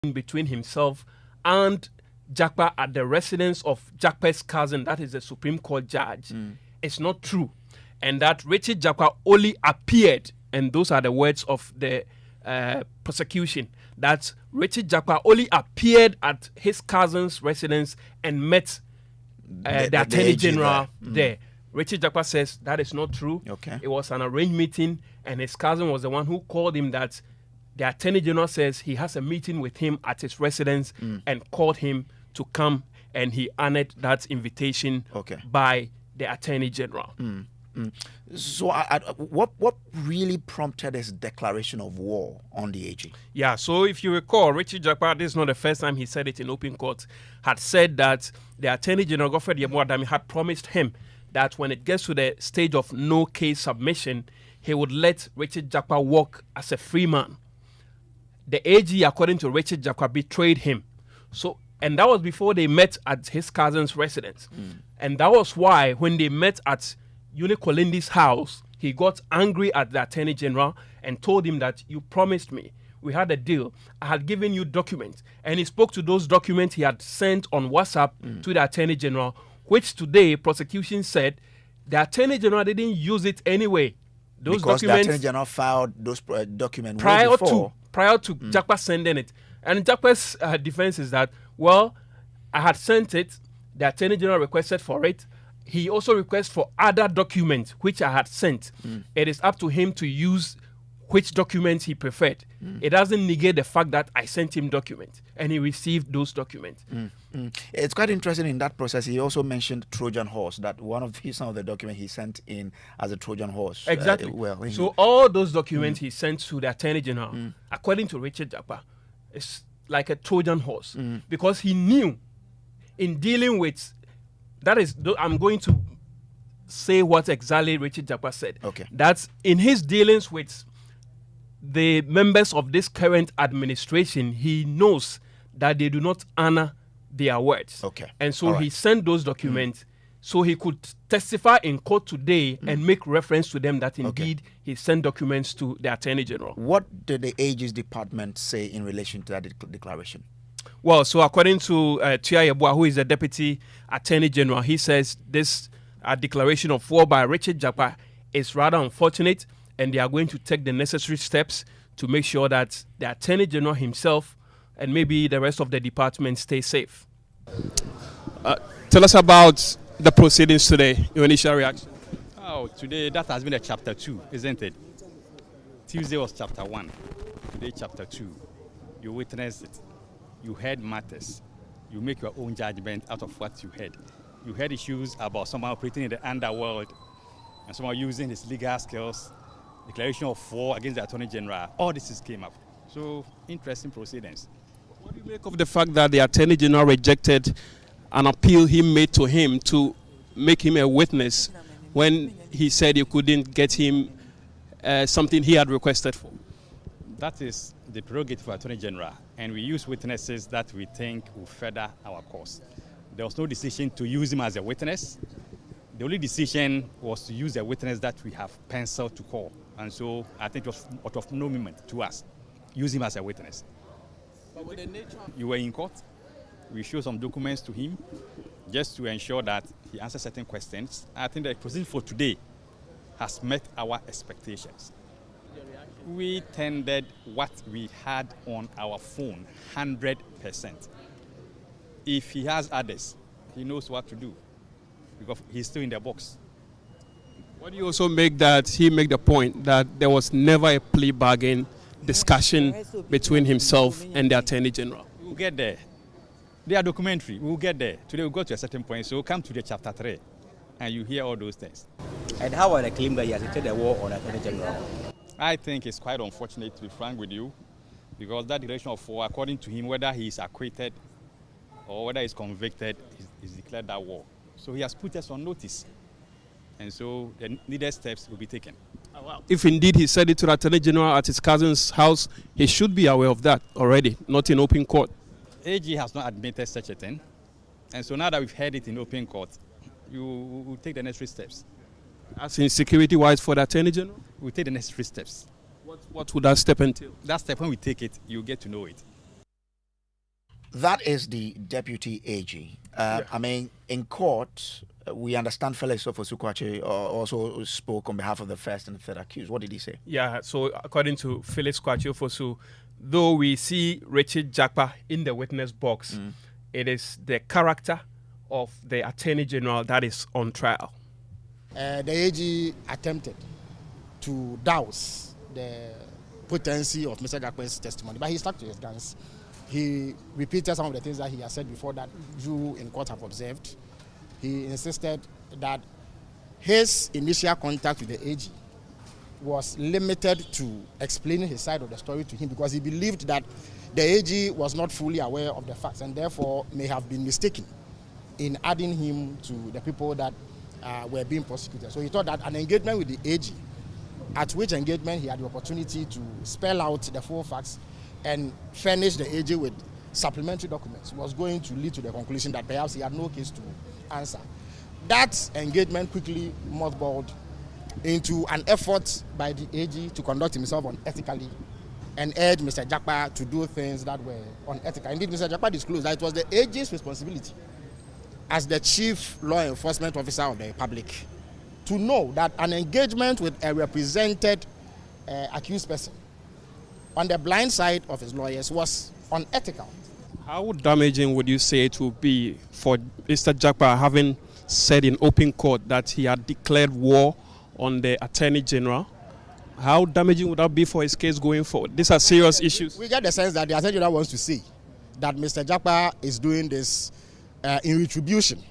between himself and Jakpa at the residence of Jakpa's cousin, that is the Supreme Court judge, it's not true. And that Richard Jakpa only appeared, and those are the words of the prosecution, that Richard Jakpa only appeared at his cousin's residence and met the Attorney General there. Richard Jakpa says that is not true. Okay. It was an arranged meeting, and his cousin was the one who called him that the Attorney General says he has a meeting with him at his residence and called him to come, and he honored that invitation by the Attorney General. So what really prompted this declaration of war on the AG? Yeah, so if you recall, Richard Jakpa, this is not the first time he said it in open court, had said that the Attorney General, Godfred Yeboah-Dame, had promised him that when it gets to the stage of no case submission, he would let Richard Jakpa walk as a free man. The AG, according to Richard Jakpa, betrayed him. So, and that was before they met at his cousin's residence. And that was why when they met at Unikolindi's house, he got angry at the Attorney General and told him that you promised me. We had a deal. I had given you documents. And he spoke to those documents he had sent on WhatsApp to the Attorney General, which today prosecution said the Attorney General didn't use it anyway. Those because documents, the Attorney General filed those documents prior to Jakpa sending it. And Jakpa's defense is that, well, I had sent it, the Attorney General requested for it. He also requested for other documents which I had sent. It is up to him to use which documents he preferred. It doesn't negate the fact that I sent him documents and he received those documents. It's quite interesting in that process. He also mentioned Trojan horse, that some of the documents he sent in as a Trojan horse. Exactly. So all those documents he sent to the Attorney General, according to Richard Jakpa, is like a Trojan horse because he knew in dealing with, that is, I'm going to say what exactly Richard Jakpa said. That's in his dealings with the members of this current administration, he knows that they do not honor their words. And so he sent those documents so he could testify in court today and make reference to them that indeed he sent documents to the Attorney General. What did the AG's department say in relation to that declaration? Well, so according to Tia Yeboah, who is the Deputy Attorney General, he says this declaration of war by Richard Jakpa is rather unfortunate, and they are going to take the necessary steps to make sure that the Attorney General himself and maybe the rest of the department stay safe. Tell us about the proceedings today, your initial reaction. Oh, today that has been a chapter 2, isn't it? Tuesday was chapter 1, today chapter 2. You witnessed it. You heard matters. You make your own judgment out of what you heard. You heard issues about someone operating in the underworld and someone using his legal skills, declaration of war against the Attorney General. All this came up. So, interesting proceedings. What do you make of the fact that the Attorney General rejected an appeal he made to him to make him a witness when he said you couldn't get him something he had requested for? That is the prerogative of Attorney General, and we use witnesses that we think will further our cause. There was no decision to use him as a witness. The only decision was to use a witness that we have penciled to call. And so I think it was of no moment to us. Use him as a witness. But with the nature, you were in court. We showed some documents to him just to ensure that he answered certain questions. I think the proceeding for today has met our expectations. We tendered what we had on our phone, 100%. If he has others, he knows what to do because he's still in the box. What do you also make that he make the point that there was never a plea bargain discussion between himself and the Attorney General? We'll get there. They are documentary. We'll get there. Today we'll go to a certain point. So come to the chapter 3 and you hear all those things. And how are the claim that he has declared a war on the Attorney General? I think it's quite unfortunate, to be frank with you, because that declaration of war, according to him, whether he is acquitted or whether he's convicted, he's declared that war. So he has put us on notice. And so the needed steps will be taken. If indeed he said it to the Attorney General at his cousin's house, he should be aware of that already, not in open court. AG has not admitted such a thing. And so now that we've heard it in open court, you will take the necessary steps. As in security-wise for the Attorney General? We'll take the necessary steps. What would that step entail? That step, when we take it, you'll get to know it. that is the deputy AG. I mean, in court, we understand Felix Ofosu-Kwakye also spoke on behalf of the first and third accused. What did he say? Yeah, so according to Felix Kwakye Ofosu, though we see Richard Jakpa in the witness box, it is the character of the Attorney General that is on trial. The AG attempted to douse the potency of Mr. Jakpa's testimony, but he stuck to his guns. He repeated some of the things that he has said before that you in court have observed. He insisted that his initial contact with the AG was limited to explaining his side of the story to him because he believed that the AG was not fully aware of the facts and therefore may have been mistaken in adding him to the people that were being prosecuted. So he thought that an engagement with the AG, at which engagement he had the opportunity to spell out the full facts and furnish the AG with supplementary documents, was going to lead to the conclusion that perhaps he had no case to answer. That engagement quickly mothballed into an effort by the AG to conduct himself unethically and urge Mr. Jakpa to do things that were unethical. Indeed, Mr. Jakpa disclosed that it was the AG's responsibility as the chief law enforcement officer of the Republic to know that an engagement with a represented accused person on the blind side of his lawyers was unethical. How damaging would you say it would be for Mr. Jakpa having said in open court that he had declared war on the Attorney General? How damaging would that be for his case going forward? These are serious issues. We get the sense that the Attorney General wants to say that Mr. Jakpa is doing this in retribution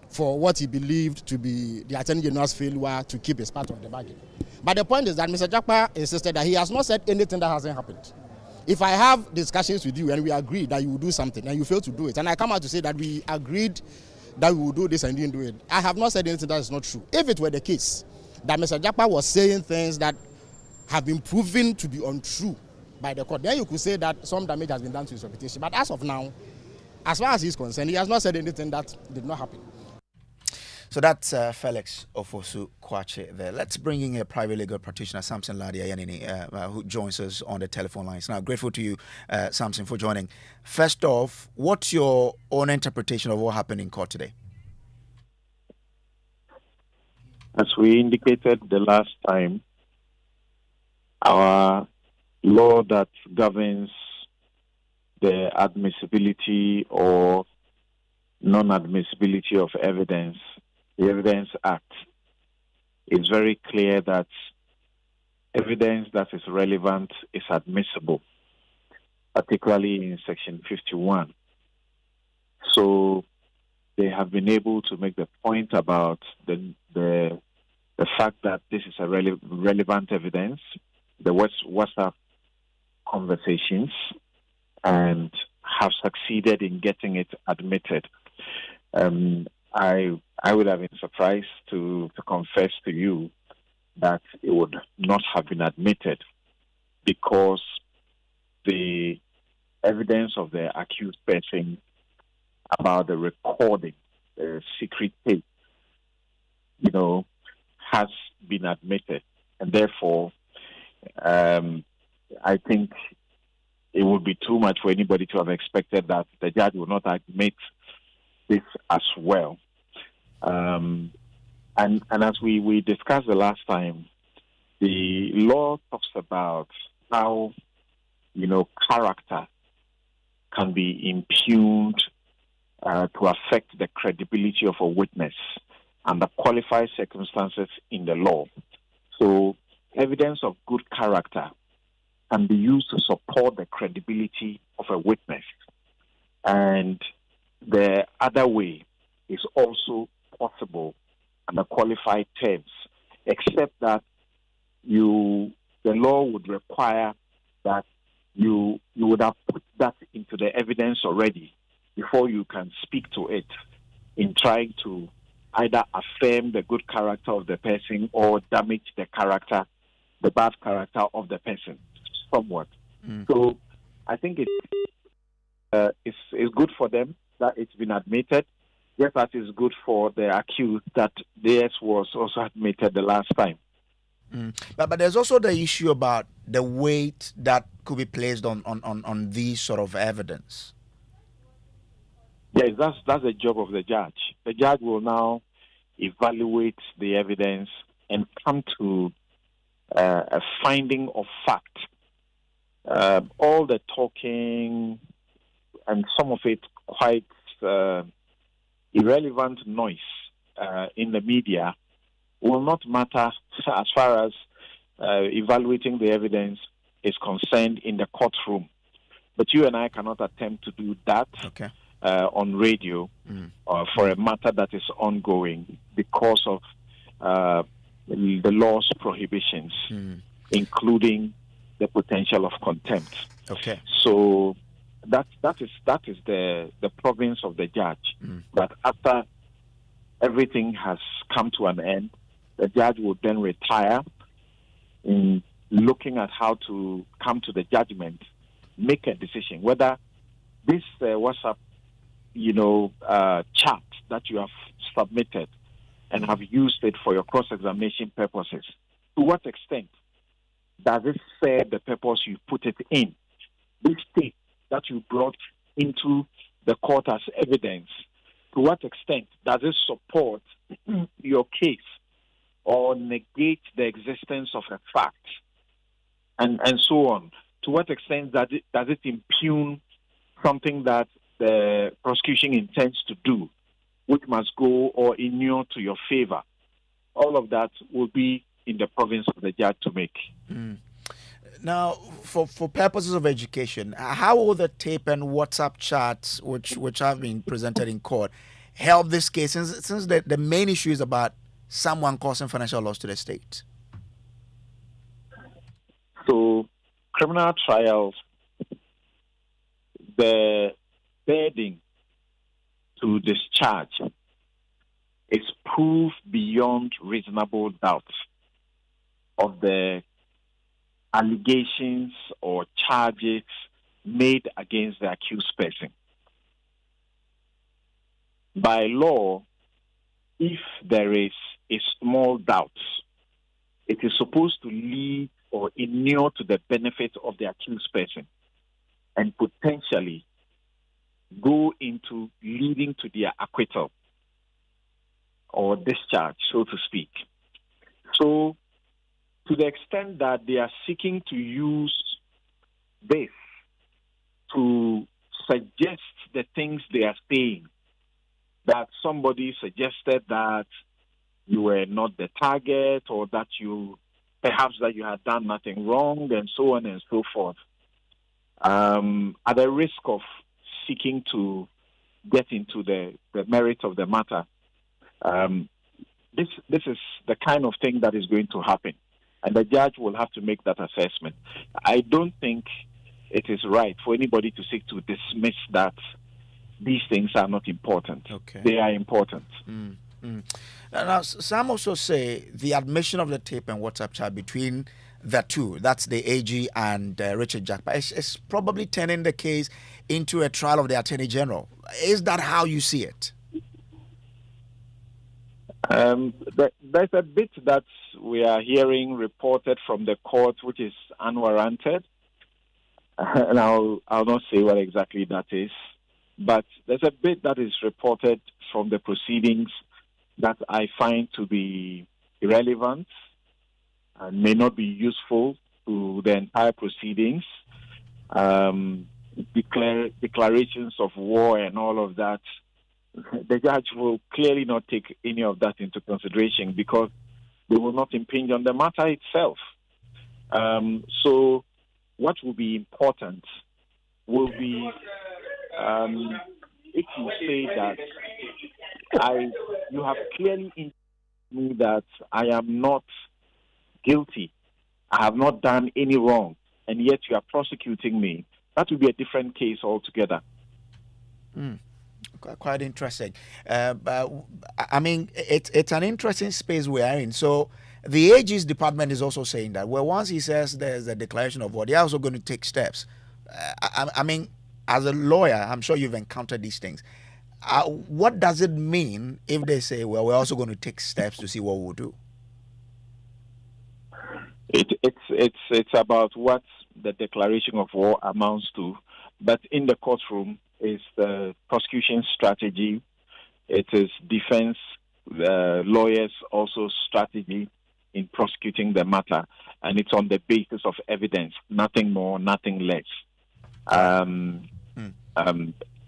for what he believed to be the Attorney General's failure to keep his part of the bargain. But the point is that Mr. Jakpa insisted that he has not said anything that hasn't happened. If I have discussions with you and we agree that you will do something and you fail to do it, and I come out to say that we agreed that we will do this and didn't do it, I have not said anything that is not true. If it were the case that Mr. Jakpa was saying things that have been proven to be untrue by the court, then you could say that some damage has been done to his reputation. But as of now, as far as he's concerned, he has not said anything that did not happen. So that's Felix Ofosu-Kwakye there. Let's bring in a private legal practitioner, Samson Ladia, who joins us on the telephone lines. Now, grateful to you, Samson, for joining. First off, what's your own interpretation of what happened in court today? As we indicated the last time, our law that governs the admissibility or non-admissibility of evidence, the Evidence Act, is very clear that evidence that is relevant is admissible, particularly in Section 51. So they have been able to make the point about the fact that this is a relevant evidence, the WhatsApp conversations, and have succeeded in getting it admitted. I would have been surprised to confess to you that it would not have been admitted because the evidence of the accused person about the recording, the secret tape, has been admitted. And therefore, I think it would be too much for anybody to have expected that the judge would not admit this as well. And as we discussed the last time, the law talks about how, character can be impugned to affect the credibility of a witness under qualified circumstances in the law. So evidence of good character can be used to support the credibility of a witness. And the other way is also possible under qualified terms, except that the law would require that you would have put that into the evidence already before you can speak to it in trying to either affirm the good character of the person or damage the bad character of the person somewhat. So I think it's good for them that it's been admitted. Yes, that is good for the accused that theirs was also admitted the last time. But there's also the issue about the weight that could be placed on these sort of evidence. Yes, that's the job of the judge. The judge will now evaluate the evidence and come to a finding of fact. All the talking and some of it quite irrelevant noise in the media will not matter as far as evaluating the evidence is concerned in the courtroom. But you and I cannot attempt to do that on radio for a matter that is ongoing because of the law's prohibitions, including the potential of contempt. Okay. So that is the province of the judge. But after everything has come to an end, the judge will then retire in looking at how to come to the judgment, make a decision whether this WhatsApp, chat that you have submitted and have used it for your cross-examination purposes, to what extent does it serve the purpose you put it in? This tape that you brought into the court as evidence, to what extent does it support your case or negate the existence of a fact, and so on? To what extent does it impugn something that the prosecution intends to do, which must go or inure to your favor? All of that will be in the province of the judge to make. Now, for purposes of education, how will the tape and WhatsApp chats, which have been presented in court, help this case, since the main issue is about someone causing financial loss to the state? So, criminal trials, the burden to discharge is proof beyond reasonable doubt of the allegations or charges made against the accused person. By law, if there is a small doubt, it is supposed to lead or inure to the benefit of the accused person and potentially go into leading to their acquittal or discharge, so to speak. So, to the extent that they are seeking to use this to suggest the things they are saying, that somebody suggested that you were not the target or that you had done nothing wrong and so on and so forth, at the risk of seeking to get into the merit of the matter, this is the kind of thing that is going to happen. And the judge will have to make that assessment. I don't think it is right for anybody to seek to dismiss that these things are not important. Okay. They are important. Now, some also say the admission of the tape and WhatsApp chat between the two, that's the AG and Richard Jakpa, is probably turning the case into a trial of the Attorney General. Is that how you see it? There's a bit that we are hearing reported from the court which is unwarranted, and I'll not say what exactly that is, but there's a bit that is reported from the proceedings that I find to be irrelevant and may not be useful to the entire proceedings. Declarations of war and all of that. The judge will clearly not take any of that into consideration because they will not impinge on the matter itself. So what will be important will be if you say that you have clearly indicated me that I am not guilty, I have not done any wrong, and yet you are prosecuting me, that will be a different case altogether. Quite interesting. I mean, it's an interesting space we are in. So the AG's department is also saying that, well, once he says there's a declaration of war, they're also going to take steps. I mean, as a lawyer, I'm sure you've encountered these things. What does it mean if they say, well, we're also going to take steps to see what we'll do? It's about what the declaration of war amounts to, but in the courtroom, is the prosecution strategy. It is defense lawyers also strategy in prosecuting the matter, and it's on the basis of evidence, nothing more, nothing less.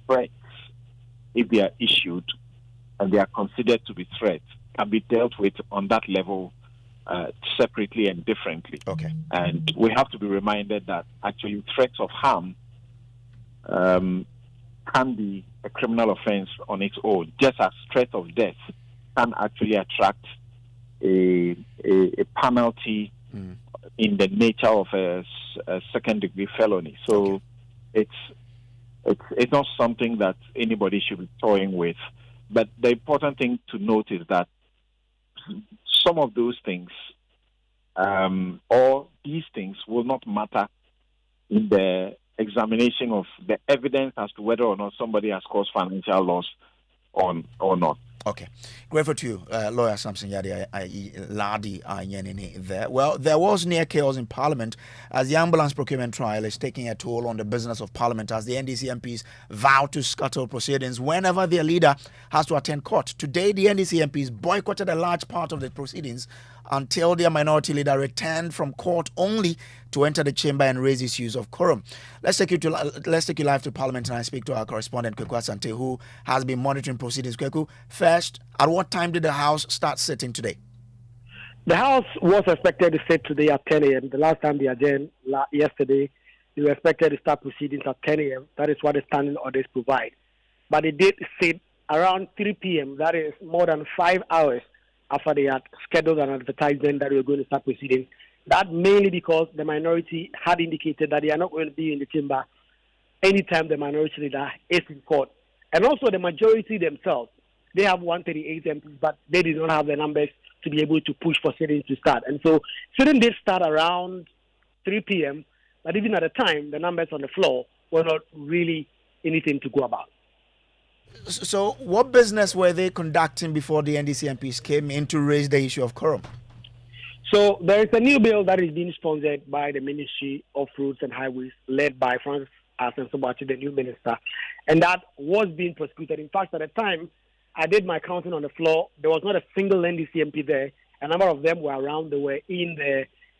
Threats, if they are issued and they are considered to be threats, can be dealt with on that level separately and differently. Okay. And we have to be reminded that actually threats of harm can be a criminal offense on its own, just as threat of death can actually attract a penalty in the nature of a second-degree felony. So it's not something that anybody should be toying with. But the important thing to note is that some of those things or these things will not matter in the examination of the evidence as to whether or not somebody has caused financial loss or not. Okay. Grateful to you, Lawyer Samson Yadi Ladi there. Well, there was near chaos in Parliament as the ambulance procurement trial is taking a toll on the business of Parliament as the NDC MPs vow to scuttle proceedings whenever their leader has to attend court. Today, the NDC MPs boycotted a large part of the proceedings until their minority leader returned from court only to enter the chamber and raise issues of quorum. Let's take you live to Parliament and I speak to our correspondent Kweku Asante, who has been monitoring proceedings. Kweku, first, at what time did the House start sitting today? The House was expected to sit today at 10 a.m. The last time they adjourned yesterday, they were expected to start proceedings at 10 a.m. That is what the standing orders provide. But they did sit around 3 p.m. That is more than 5 hours after they had scheduled an advertisement that we were going to start proceedings. That mainly because the minority had indicated that they are not going to be in the chamber anytime the minority leader is in court. And also the majority themselves, they have 138 MPs, but they did not have the numbers to be able to push for sittings to start. And so sitting did start around 3 p.m., but even at the time, the numbers on the floor were not really anything to go about. So what business were they conducting before the NDC MPs came in to raise the issue of quorum? So there is a new bill that is being sponsored by the Ministry of Roads and Highways, led by Francis Asensobachi, the new minister, and that was being prosecuted. In fact, at the time, I did my counting on the floor. There was not a single NDC MP there. A number of them were around. They were in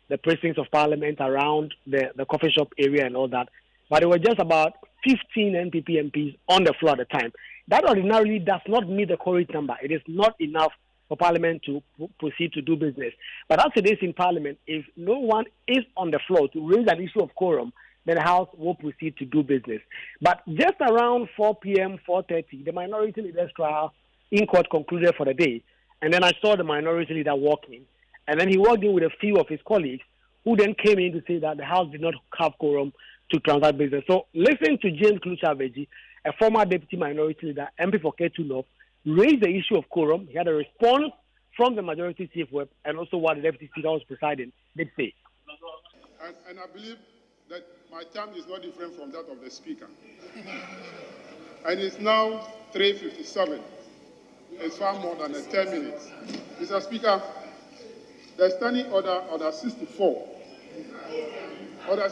the precincts of Parliament, around the coffee shop area and all that. But there were just about 15 NPP MPs on the floor at the time. That ordinarily does not meet the quorum number. It is not enough for Parliament to proceed to do business. But as it is in Parliament, if no one is on the floor to raise an issue of quorum, then the House will proceed to do business. But just around 4 p.m., 4:30, the minority leader's trial in court concluded for the day. And then I saw the minority leader walk in. And then he walked in with a few of his colleagues who then came in to say that the House did not have quorum to transact business. So listen to James Kluchaveji, a former deputy minority leader, MP for Ketu North, raised the issue of quorum. He had a response from the majority chief whip and also what the deputy speaker was presiding did say. And I believe that my time is not different from that of the speaker. And it's now 3:57. It's far more than 10 minutes. Mr. Speaker, the standing order 64. Order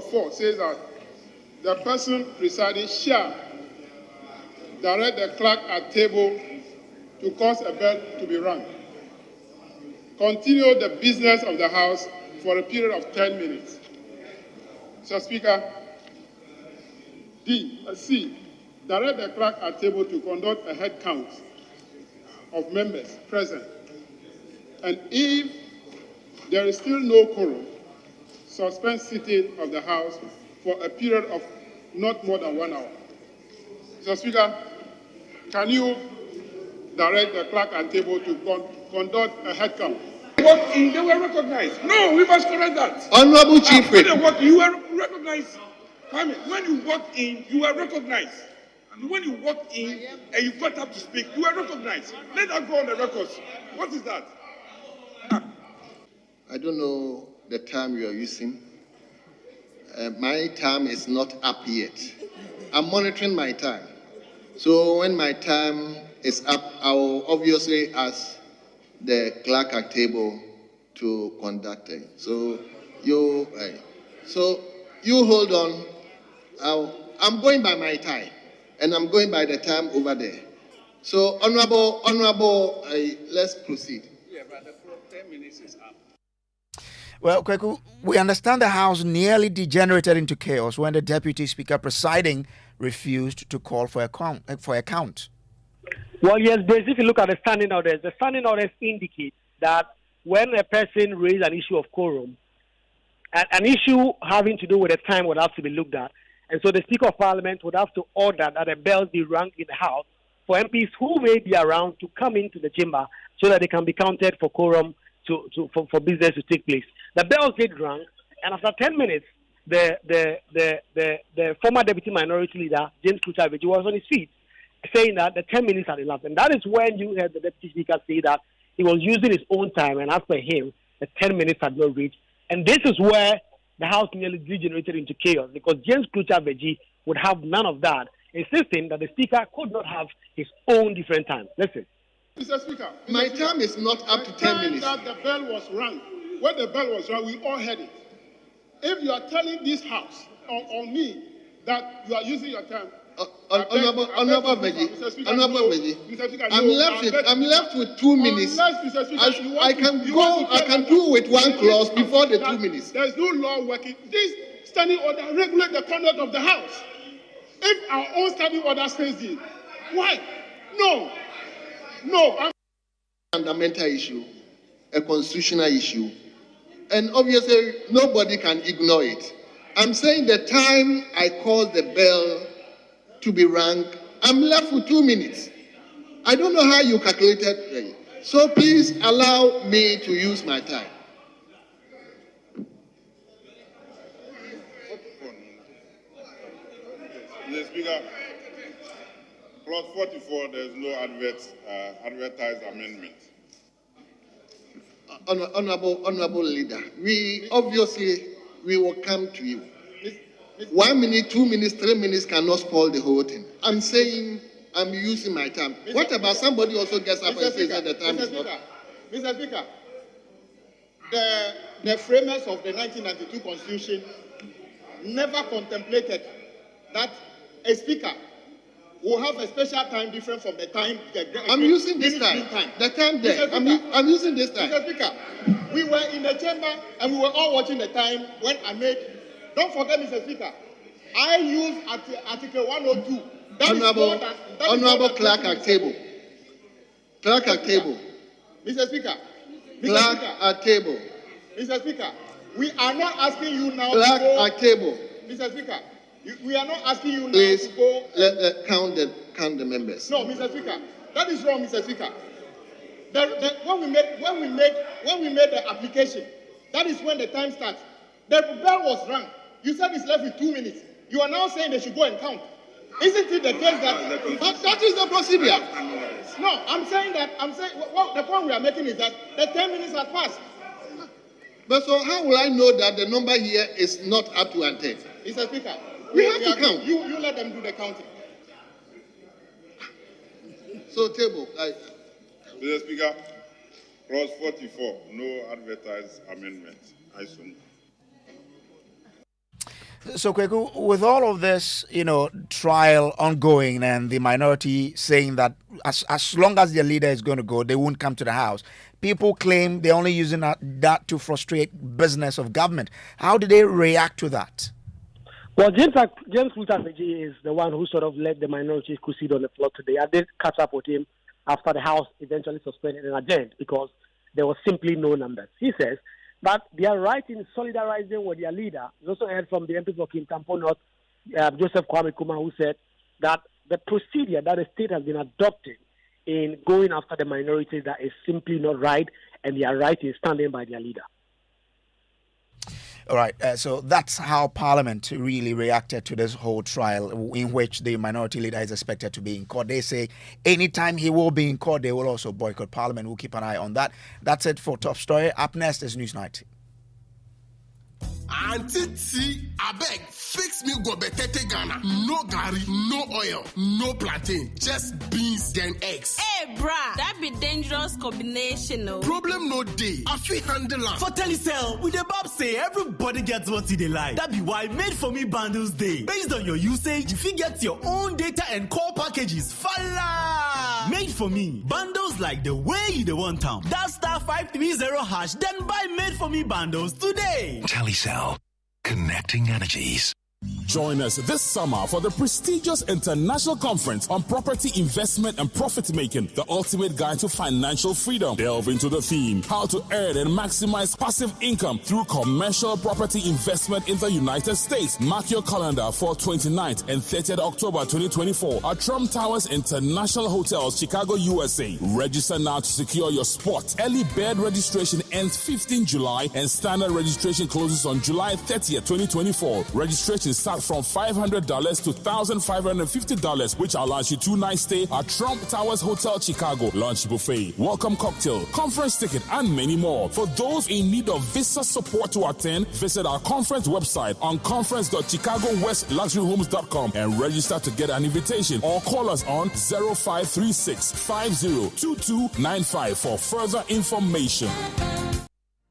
4 says that the person presiding shall direct the clerk at table to cause a bell to be rung. Continue the business of the House for a period of 10 minutes. Mr. Speaker, C. Direct the clerk at table to conduct a head count of members present. And if there is still no quorum, suspend sitting of the House for a period of not more than 1 hour. Mr. Speaker, can you direct the clerk at table to conduct a head count? Walked in, they were recognized. No, we must correct that. Honorable Chief Whip. You were recognized. I mean, when you walked in, you were recognized. And when you walked in and you got up to speak, you were recognized. Let that go on the records. What is that? I don't know the time you are using. My time is not up yet. I'm monitoring my time. So when my time is up, I will obviously ask the clerk at table to conduct it. So You hold on. I'm going by my time, and I'm going by the time over there. So, honorable, let's proceed. Yeah, but the 10 minutes is up. Well, Kweku, we understand the House nearly degenerated into chaos when the Deputy Speaker presiding refused to call for a count. Well, yes, if you look at the standing orders indicate that when a person raises an issue of quorum, an issue having to do with the time would have to be looked at. And so the Speaker of Parliament would have to order that a bell be rung in the House for MPs who may be around to come into the chamber so that they can be counted for quorum for business to take place. The bells did rung, and after 10 minutes, the former Deputy Minority Leader, James Kuchabeji, was on his feet, saying that the 10 minutes had elapsed. And that is when you heard the Deputy Speaker say that he was using his own time, and as per him, the 10 minutes had not reached. And this is where the House nearly degenerated into chaos, because James Kuchabeji would have none of that, insisting that the Speaker could not have his own different time. Listen. Mr. Speaker, My time is not up to 10 minutes. That the bell was rung. When the bell was rung, we all heard it. If you are telling this House or me that you are using your time, Honorable Veggie, I'm left with 2 minutes. I can do with one clause before the 2 minutes. There is no law working. This standing order regulates the conduct of the House. If our own standing order says it, why? No. Fundamental issue, a constitutional issue, and obviously nobody can ignore it. I'm saying the time I called the bell to be rung, I'm left with 2 minutes. I don't know how you calculated it. So please allow me to use my time. Mr. Speaker, clause 44, there is no advertised amendment. Honorable Leader, we will come to you. 1 minute, 2 minutes, 3 minutes cannot spoil the whole thing. I'm saying I'm using my time. What about somebody also gets up and says that the time is not? Mr. Speaker, the framers of the 1992 Constitution never contemplated that a speaker will have a special time different from the time. I'm using this time. The time there. I'm using this time. Mr. Speaker, we were in the chamber and we were all watching the time when I made. Don't forget, Mr. Speaker, I used Article 102. Honorable Clerk at table. Clerk at table. Mr. Speaker. Clerk at table. Mr. Speaker, we are not asking you now Clerk to go. at table. Mr. Speaker, we are not asking you Please, now to go. Count the members. No, Mr. Speaker, that is wrong, Mr. Speaker. When we made the application, that is when the time starts. The bell was rung. You said it's left with 2 minutes. You are now saying they should go and count. Isn't it the case that is the procedure? No, I'm saying the point we are making is that the 10 minutes has passed. But so how will I know that the number here is not up to 10? Mr. Speaker, we have to count. You let them do the counting. So table. Mr. Speaker, clause 44, no advertised amendment. I assume. So, Kweku, with all of this, trial ongoing and the minority saying that as long as their leader is going to go, they won't come to the House, people claim they're only using that to frustrate business of government. How do they react to that? Well, James Kuchabeji is the one who sort of led the minority crusade on the floor today. I did catch up with him after the House eventually suspended and adjourned because there was simply no numbers. He says that they are right in solidarizing with their leader. We also heard from the MP for Kintampo North, Joseph Kwame Kuma, who said that the procedure that the state has been adopting in going after the minorities that is simply not right, and they are right in standing by their leader. All right, so that's how Parliament really reacted to this whole trial in which the minority leader is expected to be in court. They say anytime he will be in court, they will also boycott Parliament. We'll keep an eye on that. That's it for Top Story. Up next is Newsnight. Auntie T, abeg, fix me go betete Ghana. No gari, no oil, no plantain, just beans then eggs. Hey, brah, that be dangerous combination, no? Problem no day. I feel handle am. For Telecel, we the Bob say everybody gets what they like. That be why Made For Me bundles day. Based on your usage, you fit get your own data and call packages. Fala! Made For Me bundles like the way you the want them. That *530#, then buy Made For Me bundles today. Telecel, connecting energies. Join us this summer for the prestigious International Conference on Property Investment and Profit Making, the ultimate guide to financial freedom. Delve into the theme, how to earn and maximize passive income through commercial property investment in the United States. Mark your calendar for 29th and 30th October 2024 at Trump Towers International Hotels, Chicago, USA. Register now to secure your spot. Early bird registration ends 15 July and standard registration closes on July 30th, 2024. Registration starts from $500 to $1,550, which allows you 2 nights stay at Trump Towers Hotel, Chicago. Lunch buffet, welcome cocktail, conference ticket, and many more. For those in need of visa support to attend, visit our conference website on conference.chicagowestluxuryhomes.com and register to get an invitation, or call us on 0536-502295 for further information.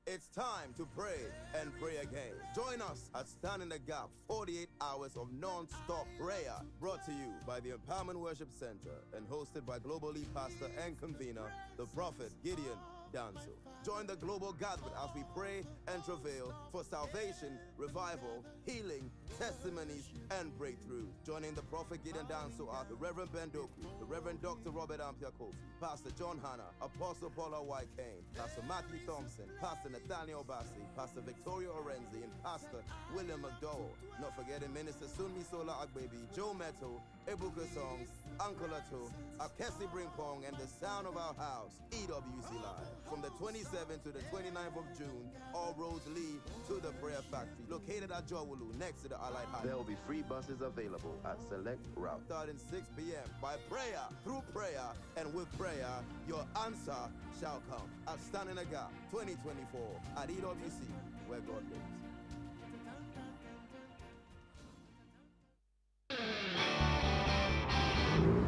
It's time to pray and pray again. Join us at Stand in the Gap, 48 hours of non-stop prayer, brought to you by the Empowerment Worship Center and hosted by Global Lead Pastor and Convener, the Prophet Gideon Danso. Join the global gathering as we pray and travail for salvation, revival, healing, testimonies, and breakthrough. Joining the Prophet Gideon Danso are the Reverend Ben Doku, the Reverend Dr. Robert Ampia Kofi, Pastor John Hanna, Apostle Paula White Kane, Pastor Matthew Thompson, Pastor Nathaniel Bassi, Pastor Victoria Orenzi, and Pastor William McDowell. Not forgetting Minister Sunmi Sola Agbebi, Joe Meto, Ebuka Songs, Uncle Ato, Akesi Brinkpong, and the sound of our house, EWC Live. From the 27th to the 29th of June, all roads lead to the Prayer Factory, located at Jowulu, next to the Allied High. There will be free buses available at select routes. Starting 6 p.m. by prayer, through prayer, and with prayer, your answer shall come. At Stand in the Gap 2024 at EWC, where God lives.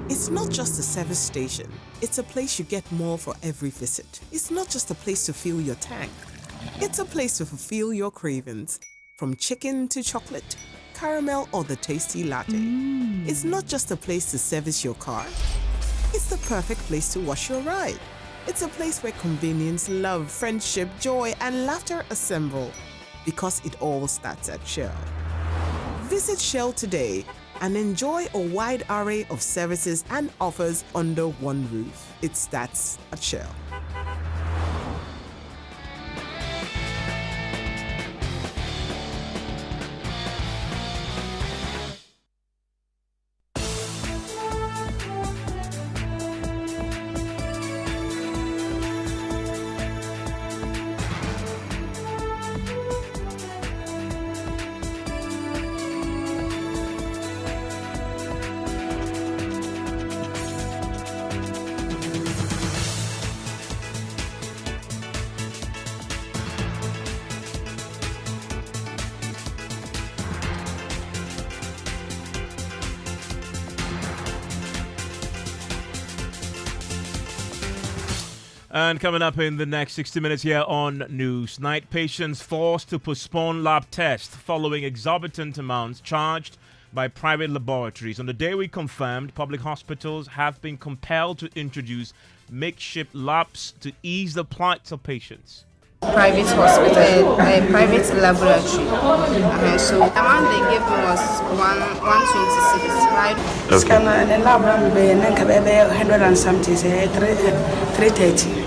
It's not just a service station. It's a place you get more for every visit. It's not just a place to fill your tank. It's a place to fulfill your cravings. From chicken to chocolate, caramel, or the tasty latte. It's not just a place to service your car. It's the perfect place to wash your ride. It's a place where convenience, love, friendship, joy, and laughter assemble. Because it all starts at Shell. Visit Shell today and enjoy a wide array of services and offers under one roof. It starts at Shell. And coming up in the next 60 minutes here on Newsnight, patients forced to postpone lab tests following exorbitant amounts charged by private laboratories. On the day we confirmed, public hospitals have been compelled to introduce makeshift labs to ease the plight of patients. Private hospital, a private laboratory. So the amount they gave me was 126, right? Okay.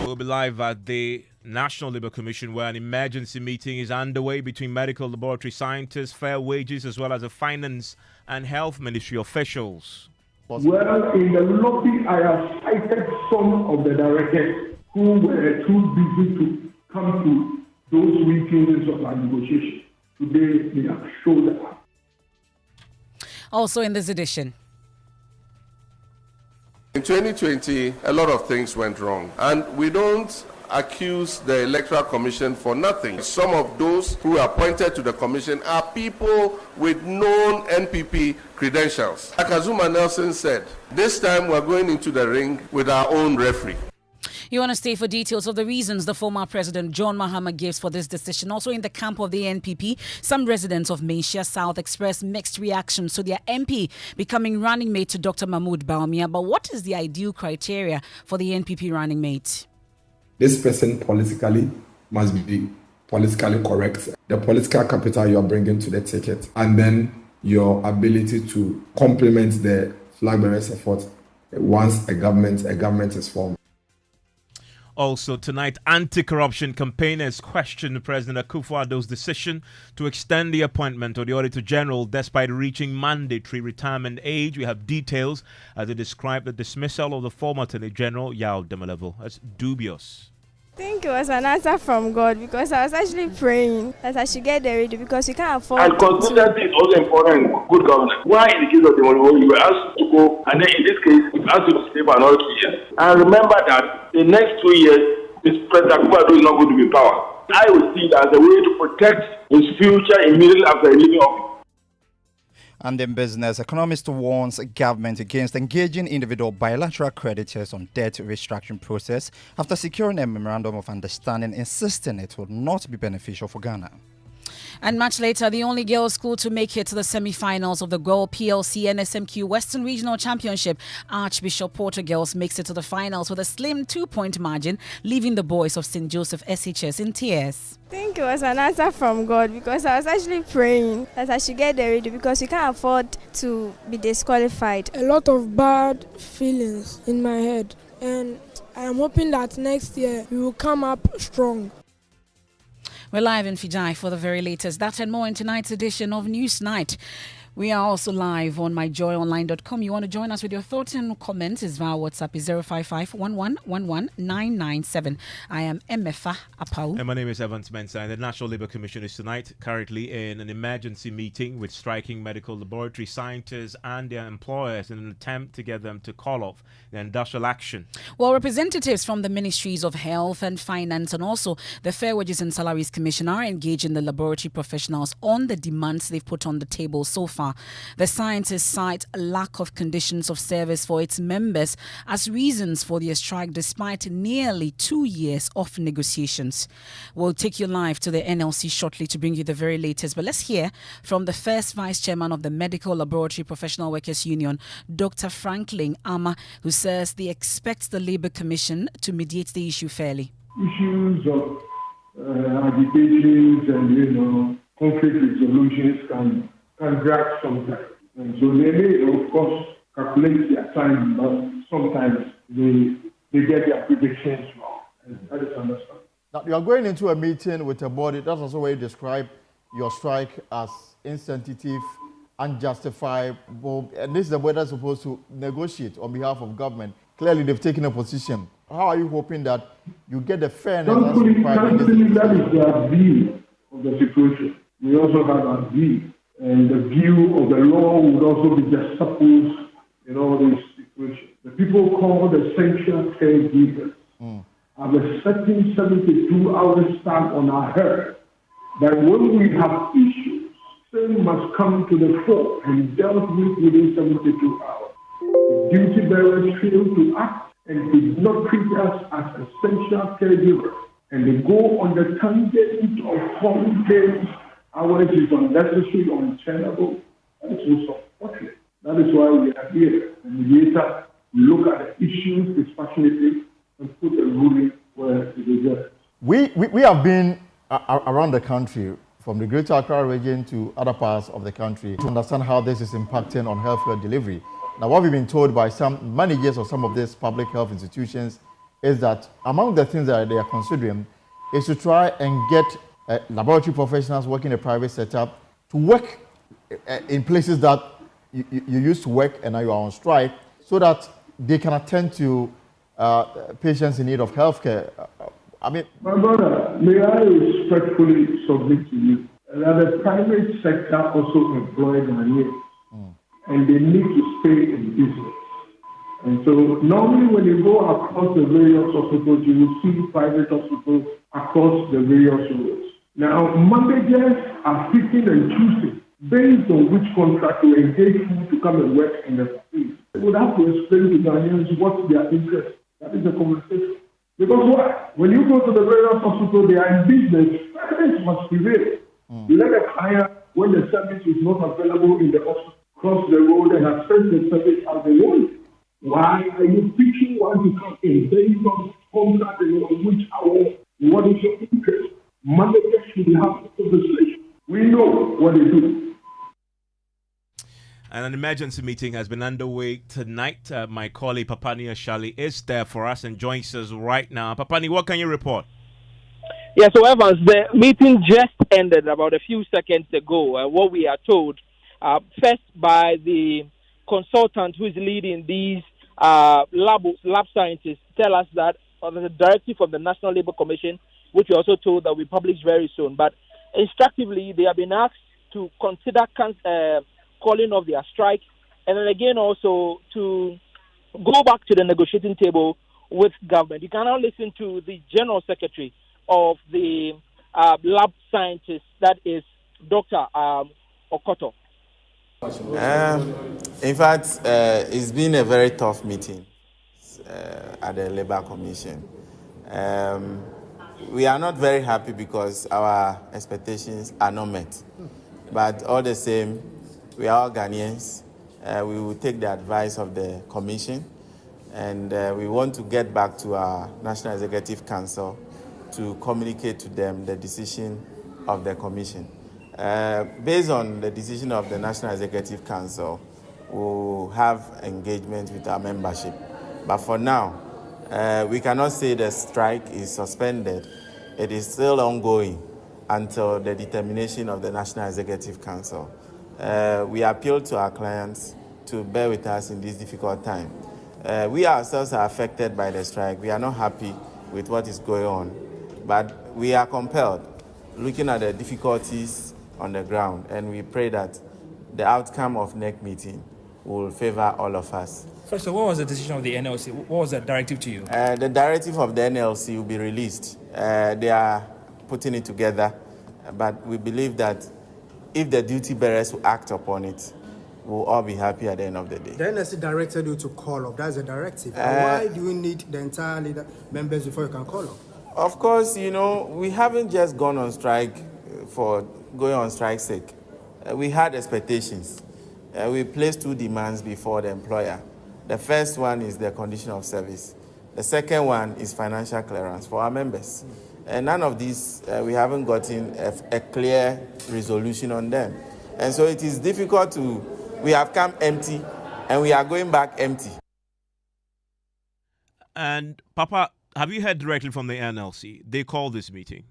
We'll be live at the National Labour Commission, where an emergency meeting is underway between medical laboratory scientists, fair wages, as well as the finance and health ministry officials. Well, in the lobby, I have cited some of the directors who were too busy to come to those meetings of our negotiation. Today, they have showed up. Also in this edition. In 2020, a lot of things went wrong, and we don't accuse the Electoral Commission for nothing. Some of those who are appointed to the commission are people with known NPP credentials. Like Azuma Nelson said, this time we're going into the ring with our own referee. You want to stay for details of the reasons the former president John Mahama gives for this decision. Also in the camp of the NPP, some residents of Mensah South expressed mixed reactions to their MP becoming running mate to Dr. Mahmoud Bawumia. But what is the ideal criteria for the NPP running mate? This person politically must be politically correct. The political capital you are bringing to the ticket, and then your ability to complement the flag bearers' effort once a government is formed. Also tonight, anti-corruption campaigners question President Akufo-Addo's decision to extend the appointment of the Auditor General despite reaching mandatory retirement age. We have details as they describe the dismissal of the former Attorney General, Yao Demelevo, as dubious. I think it was an answer from God because I was actually praying that I should get there ready because we can't afford And consistency is also important in good governance. Why in the case of the Demelevo, you were asked to go, and then in this case, you were asked to stay for another 2 years. And remember that the next 2 years, President Akufo-Addo is not going to be in power. I will see it as a way to protect his future immediately after leaving office. And in business, economist warns government against engaging individual bilateral creditors on debt restructuring process after securing a memorandum of understanding insisting it will not be beneficial for Ghana. And much later, the only girls' school to make it to the semi-finals of the Girl PLC NSMQ Western Regional Championship, Archbishop Porter Girls makes it to the finals with a slim 2-point margin, leaving the boys of St. Joseph SHS in tears. I think it was an answer from God because I was actually praying that I should get there ready because we can't afford to be disqualified. A lot of bad feelings in my head, and I am hoping that next year we will come up strong. We're live in Fijai for the very latest. That and more in tonight's edition of News Night. We are also live on myjoyonline.com. You want to join us with your thoughts and comments? Is via WhatsApp is 055-1111-997. I am Emefa Apawu. And my name is Mensah. And the National Labour Commission is tonight currently in an emergency meeting with striking medical laboratory scientists and their employers in an attempt to get them to call off the industrial action. Well, representatives from the Ministries of Health and Finance and also the Fair Wages and Salaries Commission are engaging the laboratory professionals on the demands they've put on the table so far. The scientists cite a lack of conditions of service for its members as reasons for their strike despite nearly 2 years of negotiations. We'll take you live to the NLC shortly to bring you the very latest. But let's hear from the first Vice Chairman of the Medical Laboratory Professional Workers Union, Dr. Franklin Ama, who says they expect the Labour Commission to mediate the issue fairly. Issues of agitations and conflict resolutions can drag sometimes. And so they may, of course, calculate their time, but sometimes they get their predictions wrong. And that is understandable. Now, you are going into a meeting with a body. That's also where you describe your strike as insensitive, unjustifiable. And this is the body that's supposed to negotiate on behalf of government. Clearly, they've taken a position. How are you hoping that you get the fairness that's required in this situation? That is their view of the situation. We also have our view. And the view of the law would also be juxtaposed in all these situations. The people called essential caregivers have a certain 72 hours time on our head that when we have issues, they must come to the fore and dealt with within 72 hours. The duty bearers failed to act and did not treat us as essential caregivers. And they go on the tangent of holidays. Ours is unnecessary, untenable. That is also unfortunate. That is why we are here. And later, we look at the issues dispassionately and put a ruling where it is there. We have been around the country, from the Greater Accra region to other parts of the country, to understand how this is impacting on healthcare delivery. Now, what we've been told by some managers of some of these public health institutions is that among the things that they are considering is to try and get laboratory professionals working in the private setup to work in places that you used to work and now you are on strike, so that they can attend to patients in need of healthcare. My brother, may I respectfully submit to you that the private sector also employs Ghanaians, and they need to stay in business. And so normally when you go across the various hospitals, you will see private hospitals across the various roads. Now, managers are picking and choosing based on which contract to engage who to come and work in the facility. They would have to explain to Ghanaians what their interest. That is the conversation. Because why? When you go to the various hospitals, they are in business. Fairness must prevail. You let a client, when the service is not available in the hospital, cross the road and access the service as they want. Why are you picking one to come in based on contract and on which hour? What is your interest? Managers should have a conversation. We know what they do. And an emergency meeting has been underway tonight. My colleague Papani Ashali is there for us and joins us right now. Papani, what can you report? Yes, so Evans, the meeting just ended about a few seconds ago. What we are told, first by the consultant who is leading these lab scientists, tell us that there's a directive from the National Labour Commission, which we also told that we publish very soon. But instructively, they have been asked to consider calling off their strike, and then again also to go back to the negotiating table with government. You can now listen to the General Secretary of the lab scientists, that is Dr. Okoto. In fact, it's been a very tough meeting at the Labour Commission. We are not very happy because our expectations are not met. But all the same, we are all Ghanaians. We will take the advice of the Commission, and we want to get back to our National Executive Council to communicate to them the decision of the Commission. Based on the decision of the National Executive Council, we'll have engagement with our membership. But for now, we cannot say the strike is suspended. It is still ongoing until the determination of the National Executive Council. We appeal to our clients to bear with us in this difficult time. We ourselves are affected by the strike. We are not happy with what is going on, but we are compelled, looking at the difficulties on the ground, and we pray that the outcome of next meeting will favor all of us. First, so what was the decision of the NLC? What was the directive to you? The directive of the NLC will be released. They are putting it together, but we believe that if the duty bearers will act upon it, we'll all be happy at the end of the day. The NLC directed you to call off. That's a directive. Why do you need the entire members before you can call off? Of course, we haven't just gone on strike for going on strike's sake. We had expectations. We placed two demands before the employer. The first one is the condition of service. The second one is financial clearance for our members. And none of these, we haven't gotten a clear resolution on them. And so it is difficult we have come empty and we are going back empty. And Papa, have you heard directly from the NLC? They called this meeting.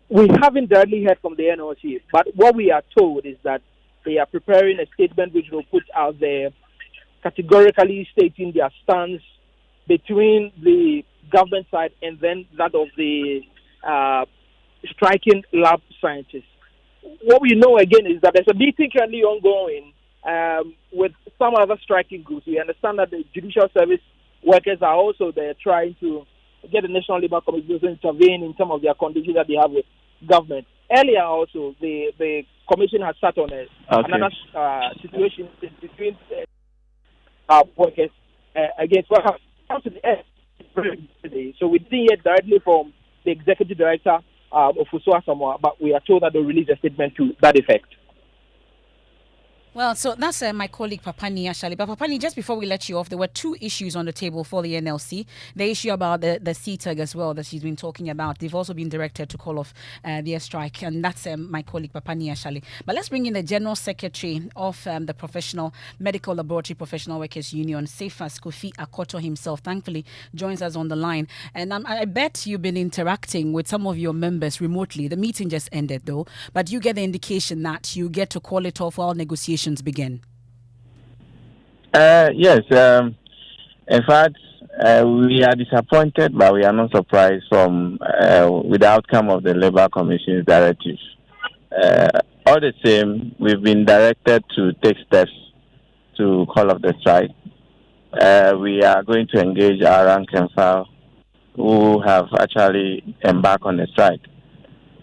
We haven't directly heard from the NLC, but what we are told is that they are preparing a statement which will put out there categorically stating their stance between the government side and then that of the striking lab scientists. What we know again is that there's a meeting currently ongoing with some other striking groups. We understand that the judicial service workers are also there trying to get the National Labour Commission to intervene in some of their conditions that they have with government. Earlier also, the commission has sat on another situation between workers against what has come to the end today. So we didn't hear directly from the executive director of Uso Asamoah, but we are told that they'll release a statement to that effect. Well, so that's my colleague Papani Ashali. But Papani, just before we let you off, there were two issues on the table for the NLC. The issue about the CTEG as well that she's been talking about. They've also been directed to call off their strike. And that's my colleague Papani Ashali. But let's bring in the General Secretary of the Professional Medical Laboratory Professional Workers Union, Cephas Kofi Akoto himself, thankfully joins us on the line. And I bet you've been interacting with some of your members remotely. The meeting just ended though. But you get the indication that you get to call it off while negotiations begin. Yes. In fact, we are disappointed, but we are not surprised with the outcome of the Labour Commission's directive. All the same, we've been directed to take steps to call off the strike. we are going to engage our rank and file who have actually embarked on a strike.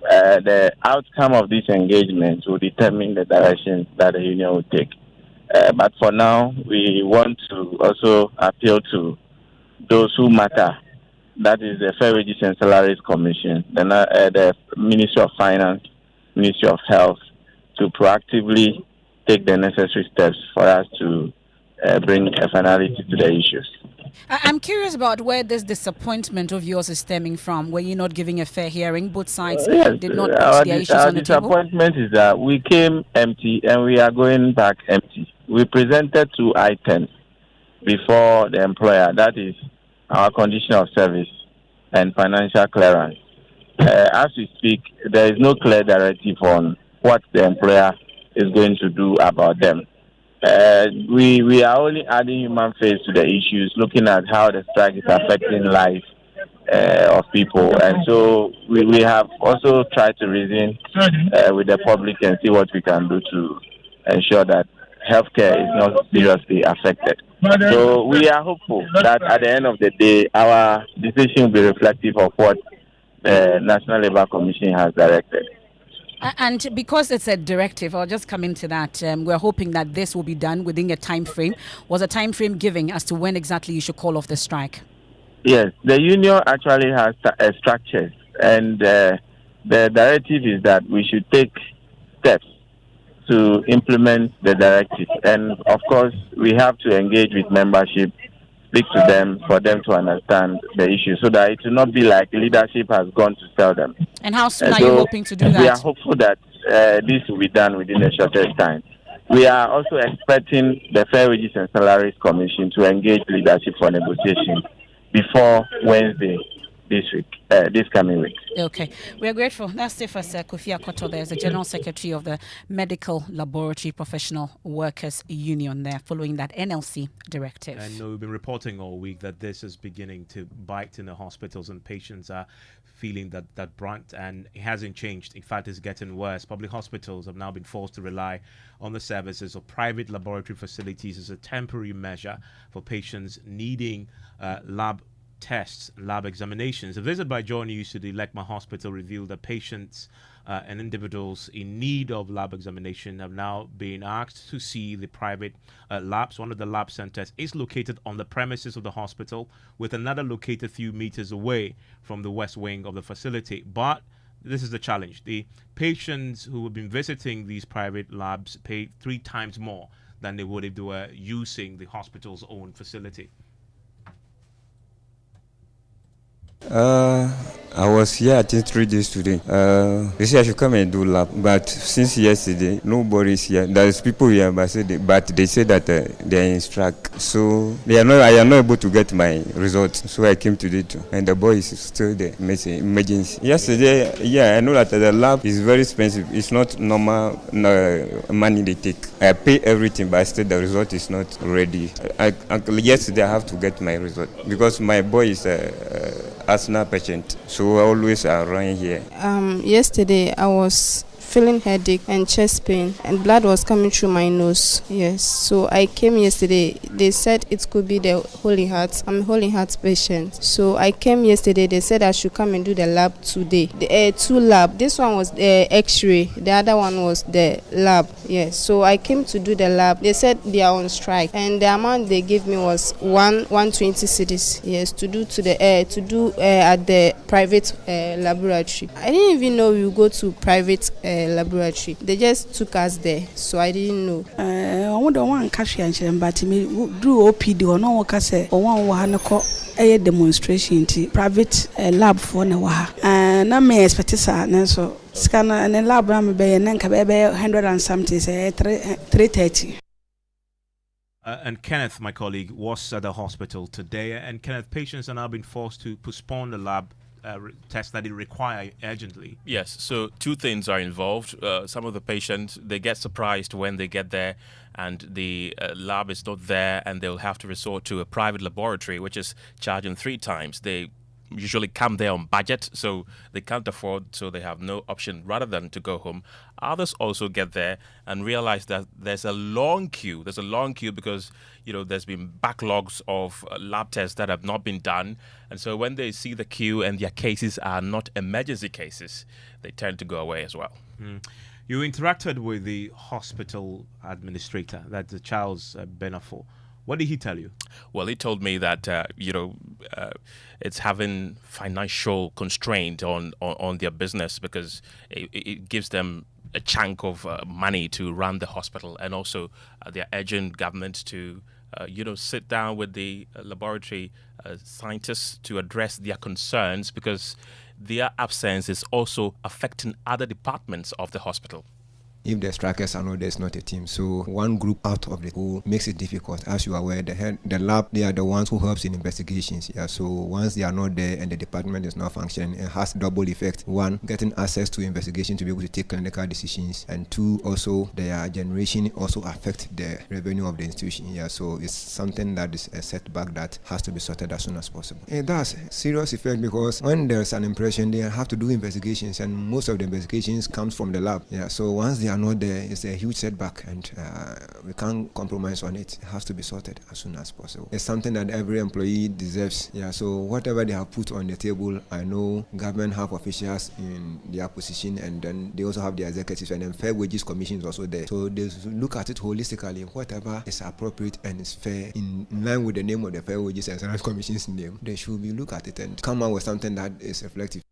The outcome of this engagement will determine the direction that the union will take. But for now, we want to also appeal to those who matter. That is the Fair Wages and Salaries Commission, the Ministry of Finance, Ministry of Health, to proactively take the necessary steps for us to bring a finality to the issues. I'm curious about where this disappointment of yours is stemming from. Were you not giving a fair hearing? Both sides did not put their issues on the table? Our disappointment is that we came empty and we are going back empty. We presented 2 items before the employer, that is our condition of service and financial clearance. As we speak, there is no clear directive on what the employer is going to do about them. We are only adding human face to the issues, looking at how the strike is affecting life of people. And so we have also tried to reason with the public and see what we can do to ensure that healthcare is not seriously affected. So we are hopeful that at the end of the day, our decision will be reflective of what the National Labour Commission has directed. And because it's a directive, I'll just come into that. We're hoping that this will be done within a time frame. Was a time frame given as to when exactly you should call off the strike? Yes, the union actually has structures, and the directive is that we should take steps to implement the directive. And of course, we have to engage with membership, speak to them for them to understand the issue, so that it will not be like leadership has gone to tell them. And how soon are you hoping to do that? We are hopeful that this will be done within the shortest time. We are also expecting the Fair Wages and Salaries Commission to engage leadership for negotiation before Wednesday this coming week. Okay. We are grateful. That's it for Kofi Akoto. There's the General Secretary of the Medical Laboratory Professional Workers Union there, following that NLC directive. And we've been reporting all week that this is beginning to bite in the hospitals, and patients are feeling that brunt, and it hasn't changed. In fact, it's getting worse. Public hospitals have now been forced to rely on the services of private laboratory facilities as a temporary measure for patients needing lab tests, lab examinations. A visit by Joy News to the Lekma Hospital revealed that patients and individuals in need of lab examination have now been asked to see the private labs. One of the lab centers is located on the premises of the hospital, with another located a few meters away from the west wing of the facility. But this is the challenge. The patients who have been visiting these private labs pay 3 times more than they would if they were using the hospital's own facility. I was here, I think 3 days today. They said I should come and do lab, but since yesterday, nobody is here. There's people here, but they said that they are in strike. So I am not able to get my results. So I came today too, and the boy is still there. Emergency. Yesterday, yeah, I know that the lab is very expensive. It's not normal money they take. I pay everything, but still the result is not ready. Yesterday I have to get my result because my boy is asthma patient, so I always around here. Yesterday I was feeling headache and chest pain, and blood was coming through my nose. Yes, so I came yesterday. They said it could be the Holy Heart. I'm a Holy Heart patient, so I came yesterday. They said I should come and do the lab today. The 2 lab. This one was the X-ray. The other one was the lab. Yes, so I came to do the lab. They said they are on strike, and the amount they gave me was 120 cedis. Yes, to do at the private laboratory. I didn't even know we would go to private laboratory. They just took us there, so I didn't know. I wonder one cash and but me do OPD or no say or one a demonstration private lab for na wa. And I may expect so scanner and a lab ram be and 100 and something say 330. And Kenneth, my colleague, was at the hospital today. And Kenneth, patients are now being forced to postpone the lab tests that they require urgently. Yes, so 2 things are involved. Some of the patients, they get surprised when they get there and the lab is not there, and they'll have to resort to a private laboratory, which is charging 3 times. They usually come there on budget, so they can't afford, so they have no option rather than to go home. Others also get there and realize that there's a long queue. There's a long queue because, there's been backlogs of lab tests that have not been done. And so when they see the queue and their cases are not emergency cases, they tend to go away as well. You interacted with the hospital administrator, that's Charles Benafo. What did he tell you? Well, he told me that, it's having financial constraint on their business because it gives them a chunk of money to run the hospital, and also they're urging government to, sit down with the laboratory scientists to address their concerns, because their absence is also affecting other departments of the hospital. If the strikers are not, there's not a team. So one group out of the whole makes it difficult. As you are aware, the lab, they are the ones who helps in investigations. Yeah. So once they are not there and the department is not functioning, it has double effect. One, getting access to investigation to be able to take clinical decisions, and two, also their generation also affect the revenue of the institution. Yeah. So it's something that is a setback that has to be sorted as soon as possible. It does serious effect because when there's an impression, they have to do investigations, and most of the investigations comes from the lab. Yeah. So once they are not there, it's a huge setback, and we can't compromise on it. It has to be sorted as soon as possible. It's something that every employee deserves. Yeah. So whatever they have put on the table, I know government have officials in their position, and then they also have the executives, and then Fair Wages Commission is also there. So they look at it holistically. Whatever is appropriate and is fair, in line with the name of the Fair Wages and Salaries Commission's name, they should be look at it and come out with something that is reflective.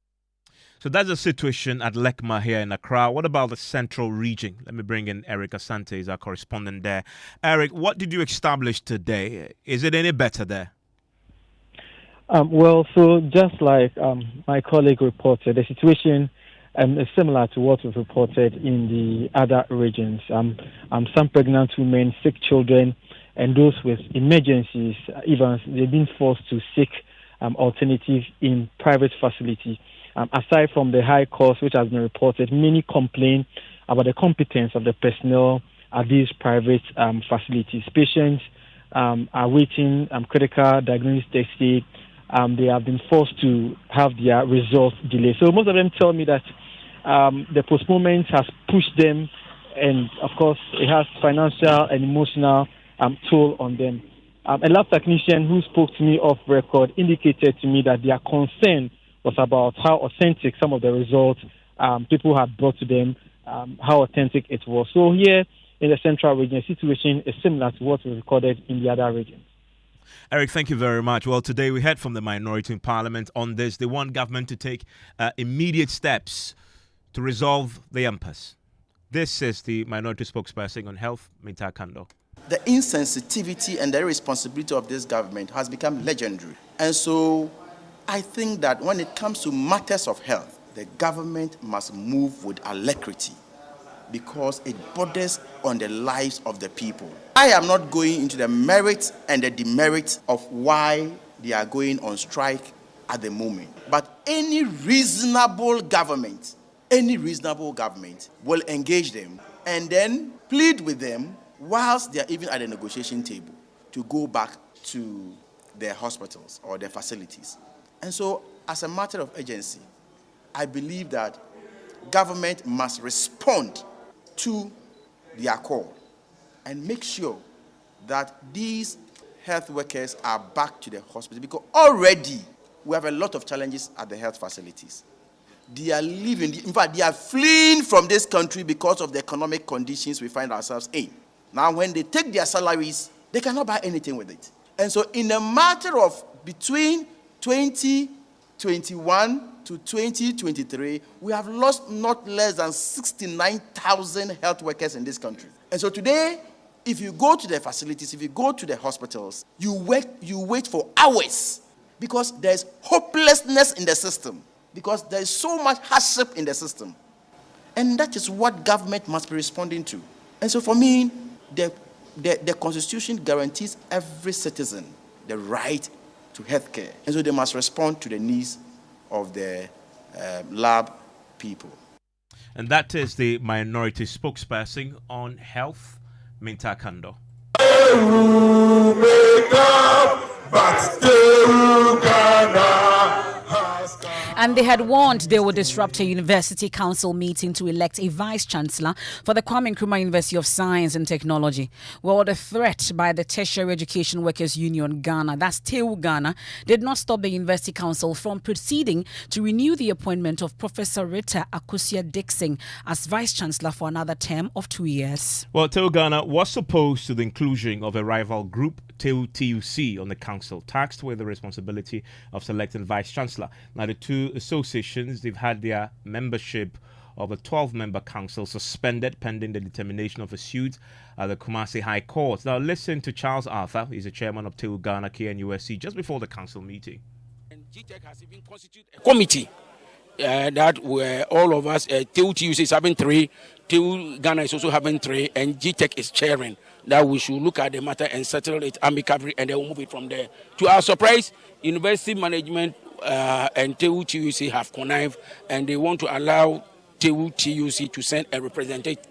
So that's the situation at Lekma here in Accra. What about the central region? Let me bring in Eric Asante, is our correspondent there. Eric, what did you establish today? Is it any better there? So just like my colleague reported, the situation is similar to what was reported in the other regions. Some pregnant women, sick children, and those with emergencies, even they've been forced to seek alternative in private facilities. Aside from the high cost which has been reported, many complain about the competence of the personnel at these private facilities. Patients are waiting critical diagnostic tests. They have been forced to have their results delayed. So most of them tell me that the postponement has pushed them, and of course it has financial and emotional toll on them. A lab technician who spoke to me off record indicated to me that their concern was about how authentic some of the results people had brought to them, how authentic it was. So here in the central region, the situation is similar to what was recorded in the other regions. Eric, thank you very much. Well, today we heard from the minority in Parliament on this. They want government to take immediate steps to resolve the impasse. This is the minority spokesperson on health, Mensah Kando. The insensitivity and the irresponsibility of this government has become legendary. And so I think that when it comes to matters of health, the government must move with alacrity because it borders on the lives of the people. I am not going into the merits and the demerits of why they are going on strike at the moment. But any reasonable government will engage them and then plead with them whilst they are even at the negotiation table to go back to their hospitals or their facilities. And so, as a matter of urgency, I believe that government must respond to their call and make sure that these health workers are back to the hospital, because already we have a lot of challenges at the health facilities. They are leaving, in fact, they are fleeing from this country because of the economic conditions we find ourselves in. Now, when they take their salaries, they cannot buy anything with it. And so, in a matter of between 2021 to 2023, we have lost not less than 69,000 health workers in this country. And so today, if you go to the facilities, if you go to the hospitals, you wait for hours because there's hopelessness in the system, because there's so much hardship in the system. And that is what government must be responding to. And so for me, the Constitution guarantees every citizen the right to healthcare, and so they must respond to the needs of the lab people. And that is the minority spokesperson on health, Mensah Kando. But still And they had warned they would disrupt a university council meeting to elect a vice-chancellor for the Kwame Nkrumah University of Science and Technology. Well, the threat by the Tertiary Education Workers Union Ghana, that's TEU Ghana, did not stop the University Council from proceeding to renew the appointment of Professor Richard Jakpa as vice-chancellor for another term of 2 years. Well, TEU Ghana was opposed to the inclusion of a rival group, TEU-TUC, on the council, tasked with the responsibility of selecting vice-chancellor. Now, the two associations, they've had their membership of a 12-member council suspended pending the determination of a suit at the Kumasi High Court. Now, listen to Charles Arthur. He's the chairman of TEU Ghana KNUSC just before the council meeting. And GTEC has even constituted a committee that where all of us, TEU-TUC is having 3, TEU Ghana is also having 3, and GTEC is chairing. That we should look at the matter and settle it amicably, and then we'll move it from there. To our surprise, university management and TEU-TUC have connived, and they want to allow TEU-TUC to send a representative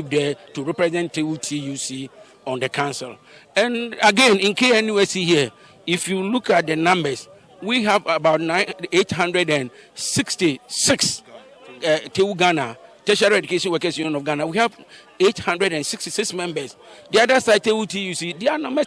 there to represent TEU-TUC on the council. And again, in KNUSC here, if you look at the numbers, we have about 866 TEU Ghana, Tertiary Education Workers Union of Ghana. We have 866 members. The other side, TEU-TUC, their number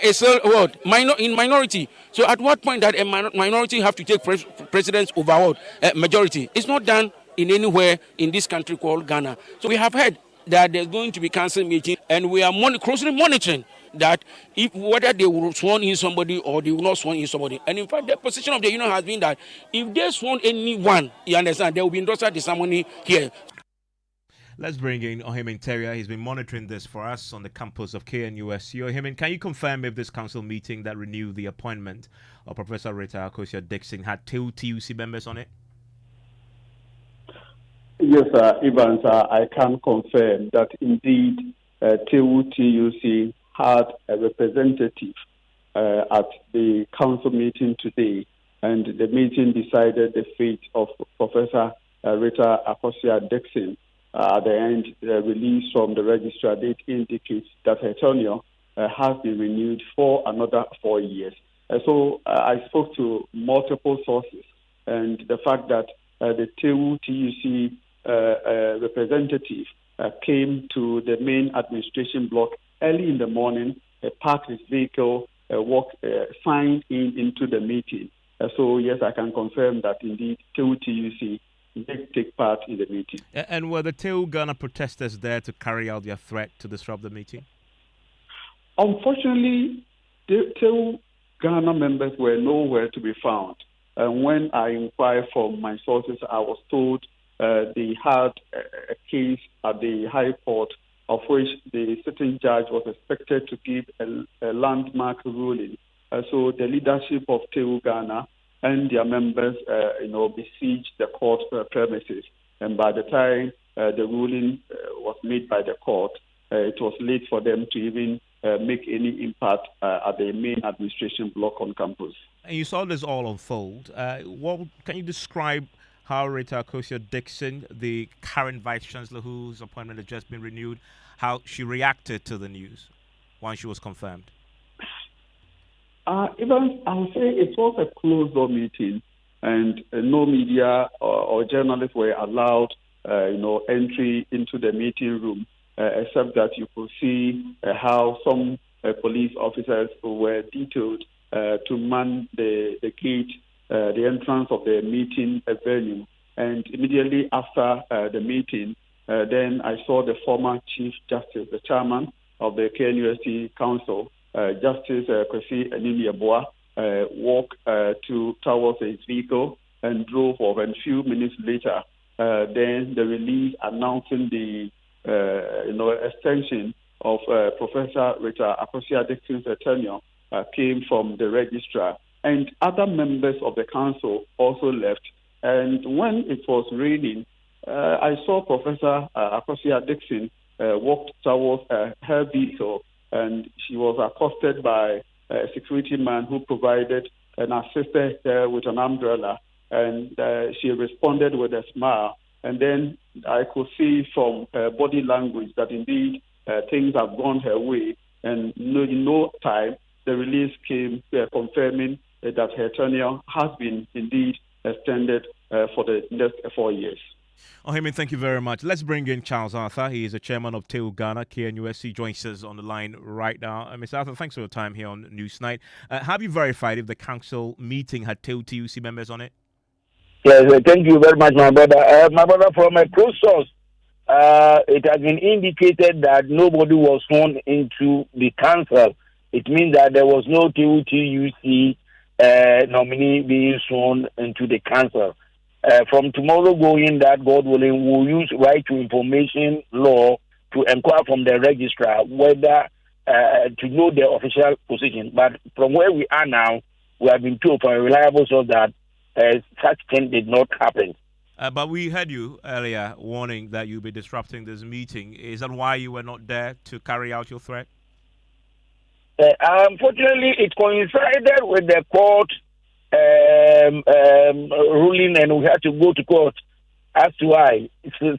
is in minority. So at what point that a minority have to take precedence over majority? It's not done in anywhere in this country called Ghana. So we have heard that there's going to be council meeting, and we are closely monitoring that whether they will sworn in somebody or they will not sworn in somebody. And in fact, the position of the union has been that if they sworn anyone, you understand, there will be industrial ceremony here. Let's bring in Ohemin Teria. He's been monitoring this for us on the campus of KNUSC. Ohemin, can you confirm if this council meeting that renewed the appointment of Professor Richard Jakpa had TEU-TUC members on it? Yes, Evans, I can confirm that indeed TEU-TUC had a representative at the council meeting today, and the meeting decided the fate of Professor Richard Jakpa. At the end, the release from the registrar date indicates that her tenure has been renewed for another 4 years. So I spoke to multiple sources, and the fact that the TEU-TUC representative came to the main administration block early in the morning, parked his vehicle, signed into the meeting. So yes, I can confirm that indeed TEU-TUC did take part in the meeting. And were the TEU Ghana protesters there to carry out their threat to disrupt the meeting? Unfortunately, the TEU Ghana members were nowhere to be found. And when I inquired from my sources, I was told they had a case at the High Court of which the sitting judge was expected to give a landmark ruling. So the leadership of TEU Ghana and their members, besieged the court premises. And by the time the ruling was made by the court, it was late for them to even make any impact at the main administration block on campus. And you saw this all unfold. Can you describe how Richard Jakpa, the current vice-chancellor whose appointment has just been renewed, how she reacted to the news once she was confirmed? Even I would say it was a closed-door meeting, and no media or journalists were allowed, entry into the meeting room, except that you could see how some police officers were detailed to man the gate, the entrance of the meeting venue. And immediately after the meeting, then I saw the former Chief Justice, the chairman of the KNUSC Council, Justice Kwesi Anini-Yeboah, walk towards his vehicle and drove off. And a few minutes later, then the release announcing the extension of Professor Richard Jakpa's tenure came from the registrar. And other members of the council also left. And when it was raining, I saw Professor Jakpa walk towards her vehicle, and she was accosted by a security man who provided and assisted her with an umbrella, and she responded with a smile. And then I could see from her body language that indeed things have gone her way, and in no time the release came confirming that her tenure has been indeed extended for the next 4 years. Ohemin, thank you very much. Let's bring in Charles Arthur. He is the chairman of TEU Ghana, KNUSC, joins us on the line right now. Mr. Arthur, thanks for your time here on Newsnight. Have you verified if the council meeting had TEU TUC members on it? Yes, thank you very much, my brother. My brother, from a close source, it has been indicated that nobody was sworn into the council. It means that there was no TEU TUC nominee being sworn into the council. From tomorrow going, that God willing, we'll use right to information law to inquire from the registrar whether to know their official position. But from where we are now, we have been told from a reliable source that such thing did not happen. But we heard you earlier warning that you'll be disrupting this meeting. Is that why you were not there to carry out your threat? Unfortunately, it coincided with the court ruling, and we had to go to court as to why. So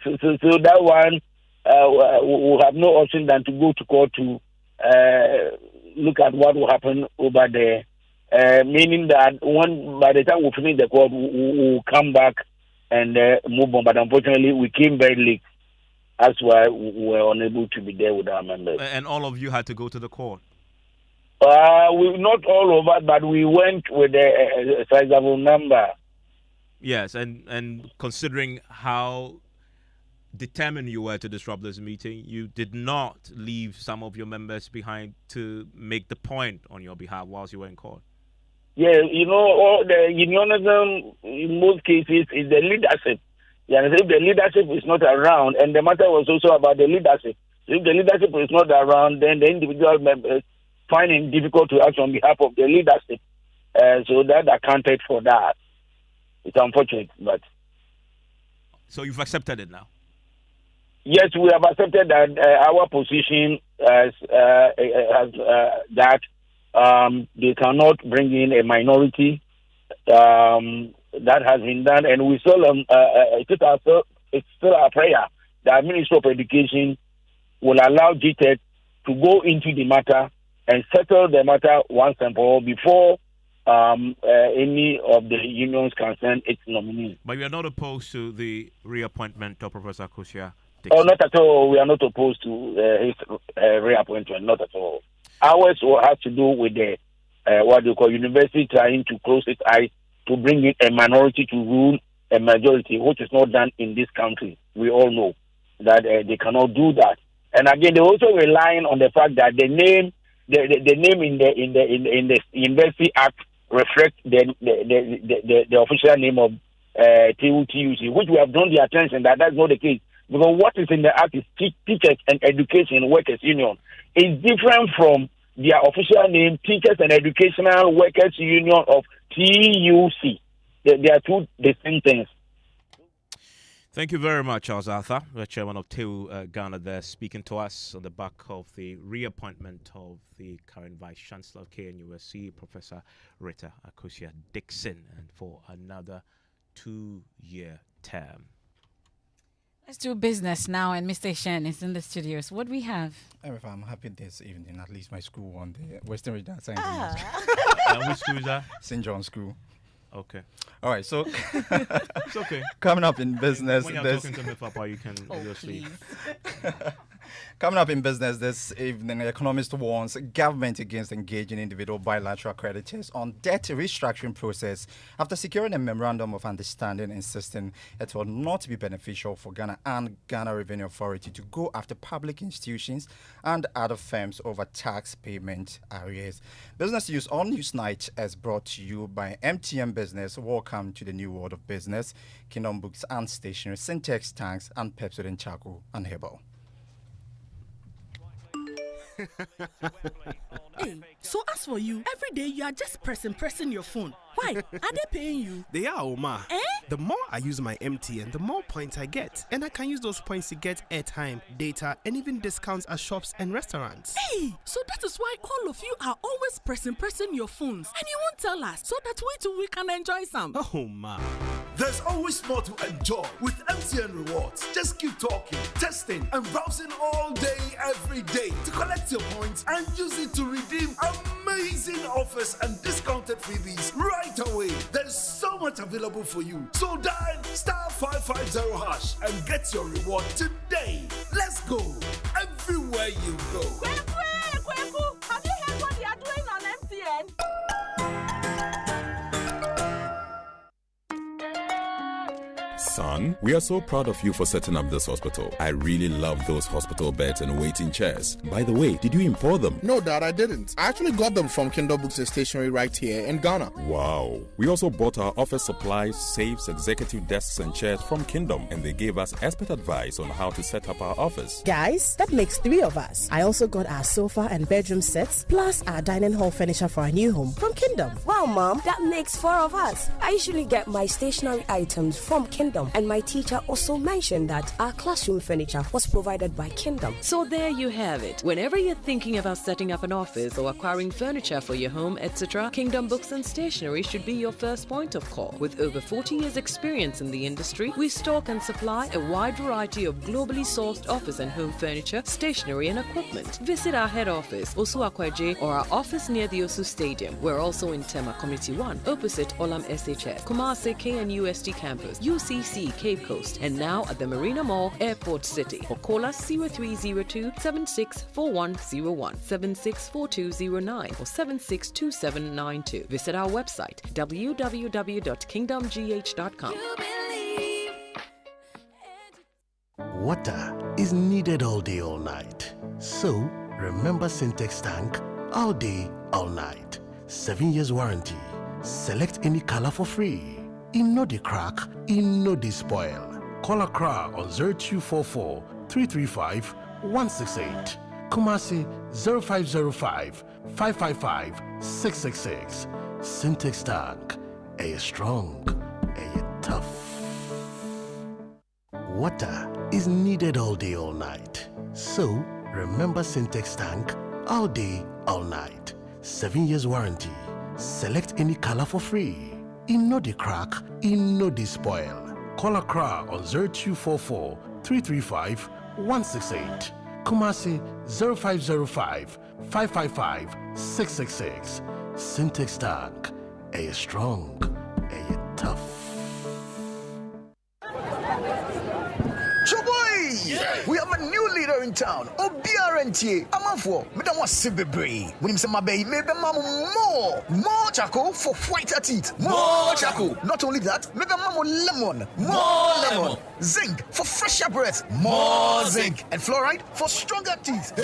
that one, we'll have no option than to go to court to look at what will happen over there. Meaning that by the time we finish the court, we'll come back and move on. But unfortunately, we came very late. That's why we were unable to be there with our members. And all of you had to go to the court? We not all of us, but we went with a sizable number. Yes, and considering how determined you were to disrupt this meeting, you did not leave some of your members behind to make the point on your behalf whilst you were in court. Yeah, all the unionism in most cases is the leadership. Yeah, if the leadership is not around, and the matter was also about the leadership. If the leadership is not around, then the individual members find it difficult to act on behalf of the leadership. So that accounted for that. It's unfortunate, but... So you've accepted it now? Yes, we have accepted that our position as that they cannot bring in a minority. That has been done, and we still it's still our prayer that Ministry of Education will allow GTEC to go into the matter and settle the matter once and for all before any of the unions can send its nominee. But you are not opposed to the reappointment of Professor Kojo? Oh, not at all. We are not opposed to his reappointment, not at all. Ours has to do with the what they call university trying to close its eyes to bring in a minority to rule a majority, which is not done in this country. We all know that they cannot do that. And again, they're also relying on the fact that the name in the University Act reflects the official name of TUC, which we have drawn the attention that that's not the case. Because what is in the Act is Teachers and Education Workers Union. It's different from their official name, Teachers and Educational Workers Union of TUC. They are two distinct things. Thank you very much, Charles Arthur, the chairman of TEU Ghana, there speaking to us on the back of the reappointment of the current Vice Chancellor of KNUSC, Professor Richard Jaa, and for another 2-year term. Let's do business now, and Mr. Shen is in the studios. What do we have? Emefa, I'm happy this evening. At least my school won the Western Regional Science. Which school is that? St. John's School. Okay. All right, so it's okay. Coming up in business, when you're talking to me, Papa, you can obviously. Coming up in business this evening, the economist warns government against engaging individual bilateral creditors on debt restructuring process after securing a memorandum of understanding insisting it will not be beneficial for Ghana and Ghana Revenue Authority to go after public institutions and other firms over tax payment arrears. Business News on Newsnight is brought to you by MTN Business. Welcome to the new world of business. Kingdom Books and Stationery, Syntex Tanks, and Pepsodent Charcoal and Herbal. Hey, so as for you, every day you are just pressing your phone. Why? Are they paying you? They are, Oma. The more I use my MTN, the more points I get. And I can use those points to get airtime, data, and even discounts at shops and restaurants. Hey, so that is why all of you are always pressing your phones. And you won't tell us, so that we too we can enjoy some. Oh, Ma. There's always more to enjoy with MTN Rewards. Just keep talking, testing, and browsing all day, every day to collect your points and use it to redeem amazing offers and discounted freebies right away. There's so much available for you. So dial *550# and get your reward today. Let's go everywhere you go. Kweku, have you heard what they are doing on MTN? Son, we are so proud of you for setting up this hospital. I really love those hospital beds and waiting chairs. By the way, did you import them? No, Dad, I didn't. I actually got them from Kindle Books and Stationery right here in Ghana. Wow. We also bought our office supplies, safes, executive desks and chairs from Kingdom, and they gave us expert advice on how to set up our office. Guys, that makes 3 of us. I also got our sofa and bedroom sets, plus our dining hall furniture for our new home from Kingdom. Wow, Mom, that makes 4 of us. I usually get my stationery items from Kingdom, and my teacher also mentioned that our classroom furniture was provided by Kingdom. So there you have it. Whenever you're thinking about setting up an office or acquiring furniture for your home, etc., Kingdom Books and Stationery should be your first point of call. With over 40 years experience in the industry, we stock and supply a wide variety of globally sourced office and home furniture, stationery and equipment. Visit our head office, Osu Akwaje, or our office near the Osu Stadium. We're also in Tema Community 1, opposite Olam SHS, Kumasi KNUST campus, UCC Cape Coast, and now at the Marina Mall, Airport City. Or call us 0302 764101, 764209, or 762792. Visit our website www.kingdomgh.com. Water is needed all day, all night. So remember Syntex tank all day, all night. 7 years warranty. Select any color for free. In no the crack, in no the spoil. Call Accra on 0244 335 168. Kumasi 0505 555 666. Syntex tank. A strong, a tough. Water is needed all day, all night. So remember Syntex tank all day, all night. 7 years warranty. Select any color for free. In no the crack, in no the spoil. Call Accra on 0244 335 168. Kumasi 0505 555 666. Syntex tank. A strong, a tough. Yeah. We have a new leader in town. OBRNT. Amanfo. Me don't want to see baby. When him say my baby, maybe mama more charcoal for whiter teeth. More charcoal. Not only that, maybe mama lemon. More lemon. Zinc for fresher breath. More zinc. And fluoride for stronger teeth.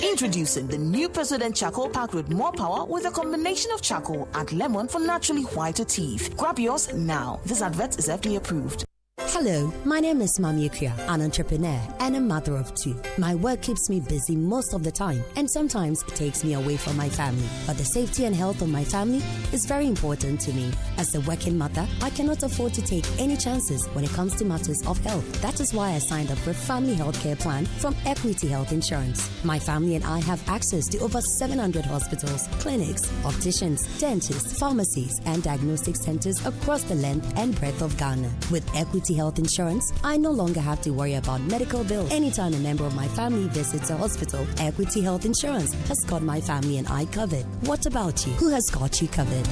Introducing the new President Charcoal Pack with more power with a combination of charcoal and lemon for naturally whiter teeth. Grab yours now. This advert is FDA approved. Hello, my name is Mami Akuya, an entrepreneur and a mother of 2. My work keeps me busy most of the time, and sometimes it takes me away from my family. But the safety and health of my family is very important to me. As a working mother, I cannot afford to take any chances when it comes to matters of health. That is why I signed up for a family healthcare plan from Equity Health Insurance. My family and I have access to over 700 hospitals, clinics, opticians, dentists, pharmacies, and diagnostic centers across the length and breadth of Ghana. With Equity Health Insurance, I no longer have to worry about medical bills. Anytime a member of my family visits a hospital, Equity Health Insurance has got my family and I covered. What about you? Who has got you covered?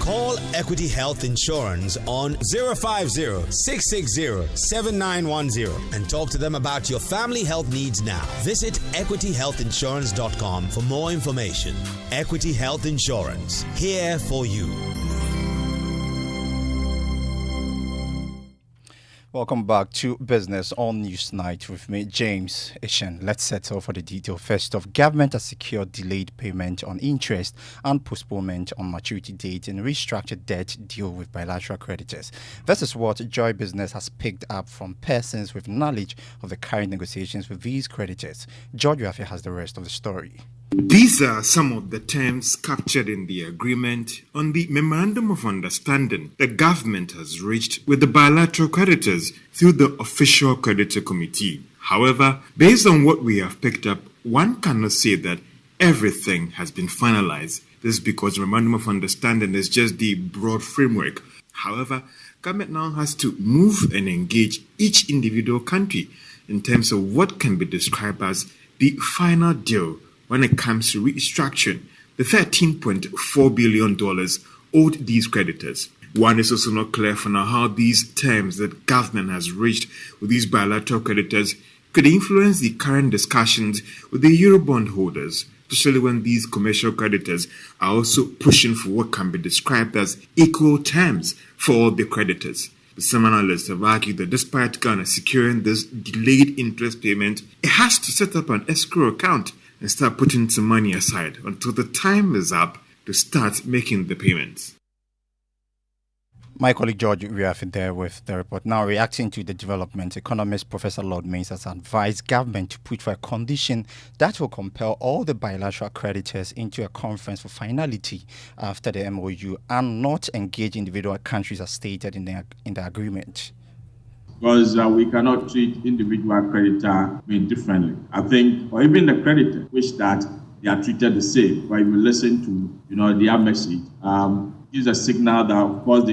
Call Equity Health Insurance on 050-660-7910 and talk to them about your family health needs now. Visit equityhealthinsurance.com for more information. Equity Health Insurance, here for you. Welcome back to Business on Newsnight with me, James Ishen. Let's settle for the detail. First off, government has secured delayed payment on interest and postponement on maturity date in restructured debt deal with bilateral creditors. This is what Joy Business has picked up from persons with knowledge of the current negotiations with these creditors. George Rafi has the rest of the story. These are some of the terms captured in the agreement on the Memorandum of Understanding the government has reached with the bilateral creditors through the Official Creditor Committee. However, based on what we have picked up, one cannot say that everything has been finalized. This is because the Memorandum of Understanding is just the broad framework. However, government now has to move and engage each individual country in terms of what can be described as the final deal when it comes to restructuring the $13.4 billion owed these creditors. One is also not clear for now how these terms that government has reached with these bilateral creditors could influence the current discussions with the Eurobond holders, especially when these commercial creditors are also pushing for what can be described as equal terms for all the creditors. Some analysts have argued that despite Ghana securing this delayed interest payment, it has to set up an escrow account and start putting some money aside until the time is up to start making the payments. My colleague George Riafi there with the report. Now reacting to the development, economist Professor Lord Mensah has advised government to put for a condition that will compel all the bilateral creditors into a conference for finality after the MOU and not engage individual countries as stated in the agreement. Because we cannot treat individual creditor differently. I think, or even the creditor, wish that they are treated the same. But if you listen to their message, gives a signal that of course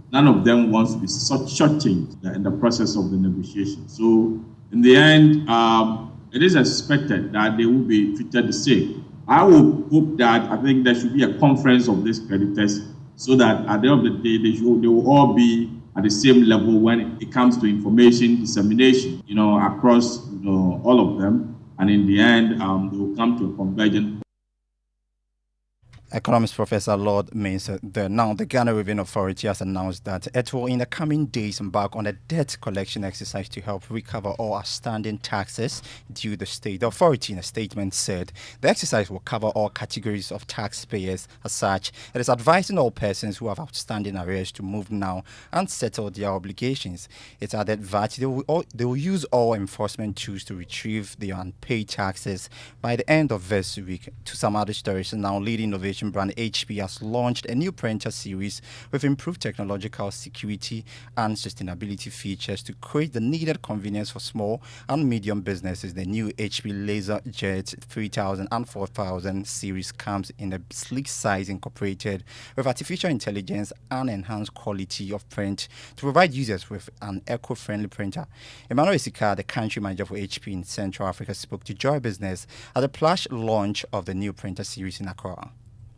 none of them wants to be shortchanged in the process of the negotiation. So in the end, it is expected that they will be treated the same. I would hope that I think there should be a conference of these creditors so that at the end of the day they will all be at the same level when it comes to information dissemination, across all of them, and in the end they will come to a convergence. Economist Professor Lord Mensah there. Now, the Ghana Revenue Authority has announced that it will in the coming days embark on a debt collection exercise to help recover all outstanding taxes due the state. The authority in a statement said the exercise will cover all categories of taxpayers. As such, it is advising all persons who have outstanding arrears to move now and settle their obligations. It added that they will use all enforcement tools to retrieve the unpaid taxes by the end of this week. To some other stories, now leading innovation brand HP has launched a new printer series with improved technological security and sustainability features to create the needed convenience for small and medium businesses. The new HP LaserJet 3000 and 4000 series comes in a sleek size incorporated with artificial intelligence and enhanced quality of print to provide users with an eco-friendly printer. Emmanuel Isika, the country manager for HP in Central Africa, spoke to Joy Business at the flash launch of the new printer series in Accra.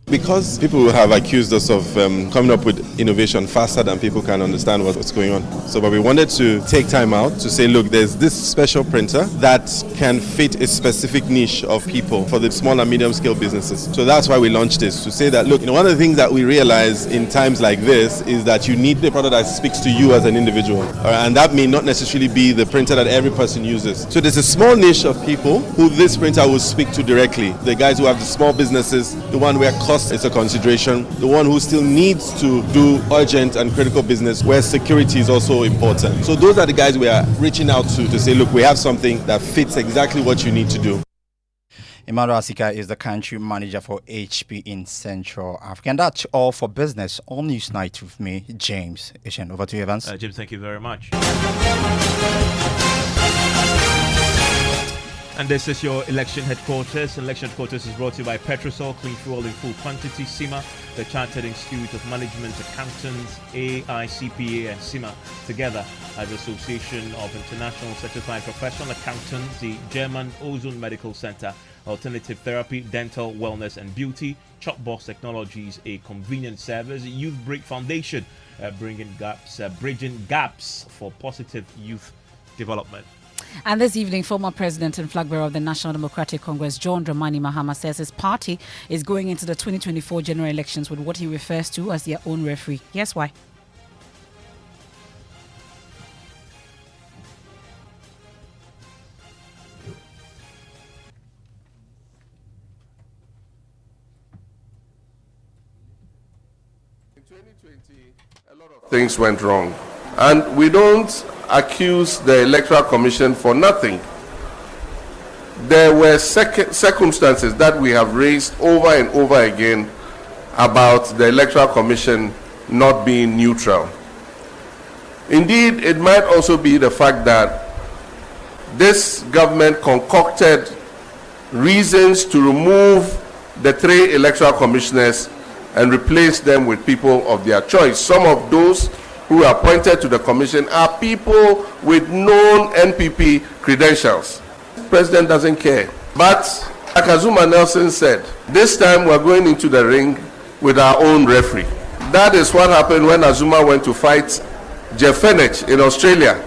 Because people have accused us of coming up with innovation faster than people can understand what's going on. But we wanted to take time out to say, look, there's this special printer that can fit a specific niche of people for the small and medium scale businesses. So that's why we launched this, to say that, look, one of the things that we realize in times like this is that you need the product that speaks to you as an individual. And that may not necessarily be the printer that every person uses. So there's a small niche of people who this printer will speak to directly. The guys who have the small businesses, the one where cost is a consideration, the one who still needs to do urgent and critical business where security is also important. So those are the guys we are reaching out to say, look, we have something that fits exactly what you need to do. Emmanuel Asika is the country manager for HP in Central Africa. And that's all for business on News Night with me, James Ishen. Over to you, Evans. James, thank you very much. And this is your election headquarters. Election headquarters is brought to you by Petrosol, clean fuel in full quantity, CIMA, the Chartered Institute of Management Accountants, AICPA and CIMA, together as the Association of International Certified Professional Accountants, the German Ozone Medical Center, Alternative Therapy, Dental, Wellness and Beauty, Chopbox Technologies, a convenient service, Youth Break Foundation, bridging gaps for positive youth development. And this evening, former president and flag bearer of the National Democratic Congress, John Dramani Mahama, says his party is going into the 2024 general elections with what he refers to as their own referee. Here's why. In 2020, a lot of things went wrong. And we don't accuse the Electoral Commission for nothing. There were circumstances that we have raised over and over again about the Electoral Commission not being neutral. Indeed, it might also be the fact that this government concocted reasons to remove the 3 electoral commissioners and replace them with people of their choice. Some of those who are appointed to the commission are people with known NPP credentials. The president doesn't care. But like Azuma Nelson said, this time we're going into the ring with our own referee. That is what happened when Azuma went to fight Jeff Fenech in Australia.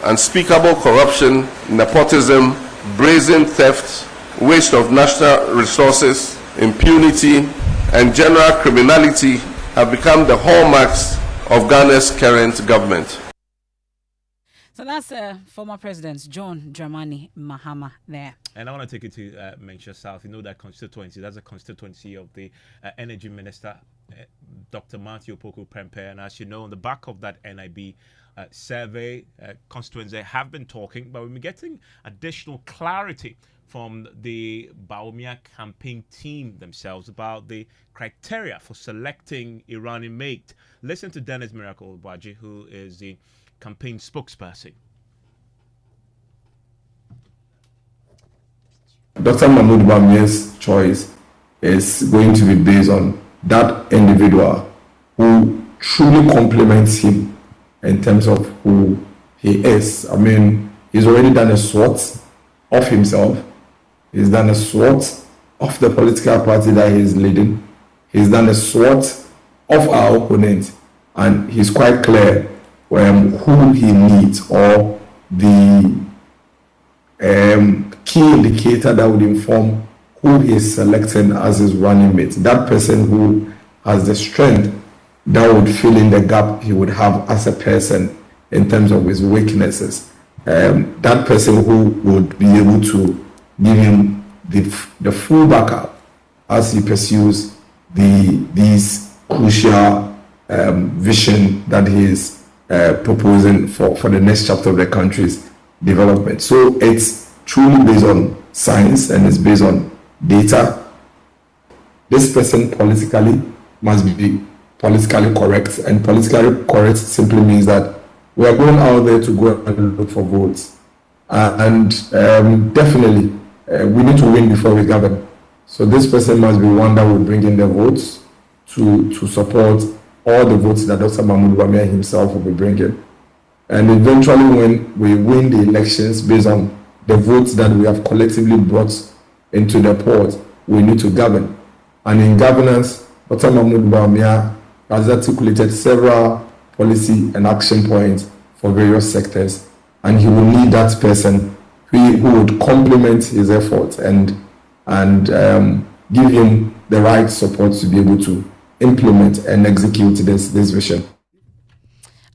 Unspeakable corruption, nepotism, brazen theft, waste of national resources, impunity, and general criminality have become the hallmarks of Ghana's current government. So that's former President John Dramani Mahama there. And I want to take you to Mensah South. You know that constituency. That's a constituency of the Energy Minister, Dr. Matthew Opoku Prempeh. And as you know, on the back of that NIB survey, constituents have been talking, but we've been getting additional clarity from the Bawumia campaign team themselves about the criteria for selecting a running mate. Listen to Dennis Miracle Obaji, who is the campaign spokesperson. Dr. Mahmoud Bawumia's choice is going to be based on that individual who truly complements him in terms of who he is. I mean, he's already done a SWOT of himself. He's done a SWOT of the political party that he's leading. He's done a SWOT of our opponent. And he's quite clear who he needs, or the key indicator that would inform who he is selecting as his running mate. That person who has the strength that would fill in the gap he would have as a person in terms of his weaknesses. That person who would be able to give him the full backup as he pursues these crucial vision that he is proposing for the next chapter of the country's development. So it's truly based on science and it's based on data. This person politically must be politically correct, and politically correct simply means that we are going out there to go and look for votes. Definitely, we need to win before we govern. So this person must be one that will bring in the votes to support all the votes that Dr. Mahmoud Bawumia himself will be bringing. And eventually, when we win the elections based on the votes that we have collectively brought into the pot, we need to govern. And in governance, Dr. Mahmoud Bawumia has articulated several policy and action points for various sectors, and he will need that person who would complement his efforts and give him the right support to be able to implement and execute this vision.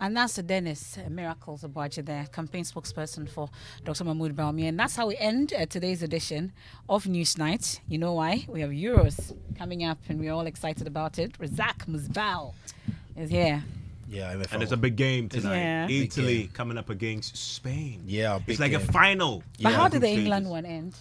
And that's Dennis Miracles Obaji there, campaign spokesperson for Dr. Mahmoud Bawumia. And that's how we end today's edition of Newsnight. You know why? We have Euros coming up and we're all excited about it. Razak Musbal is here. Yeah, and it's a big game tonight. Yeah. Italy Game. coming up against Spain. Yeah, it's like a final. But how did the England one end?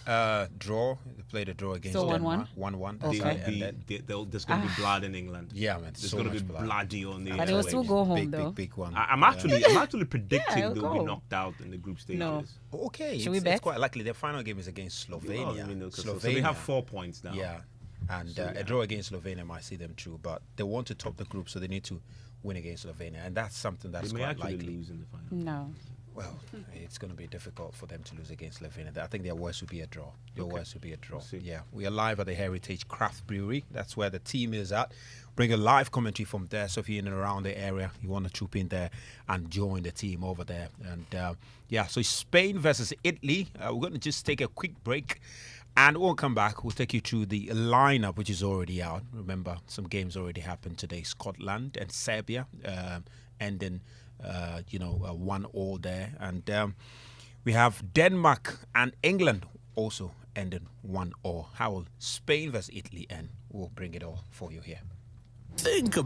Draw. They played a draw against Denmark. 1-1. Okay. There's going to be blood in England. Yeah, man. There's going to be bloody on the. But they will still go home though. Big one. I'm actually predicting they'll be knocked out in the group stages. No. Okay. Should we bet? It's quite likely. Their final game is against Slovenia. So they have 4 points now. Yeah. And a draw against Slovenia might see them through, but they want to top the group, so they need to win against Slovenia, and that's something that's quite likely. Lose in the final. No. Well, it's going to be difficult for them to lose against Slovenia. I think their worst would be a draw. Your worst would be a draw. Yeah, we are live at the Heritage Craft Brewery. That's where the team is at. Bring a live commentary from there. So if you're in and around the area, you want to troop in there and join the team over there. And so Spain versus Italy. We're going to just take a quick break. And we'll come back. We'll take you through the lineup, which is already out. Remember, some games already happened today. Scotland and Serbia ending, 1-1 there. And we have Denmark and England also ending 1-1. How will Spain versus Italy end? We'll bring it all for you here. Think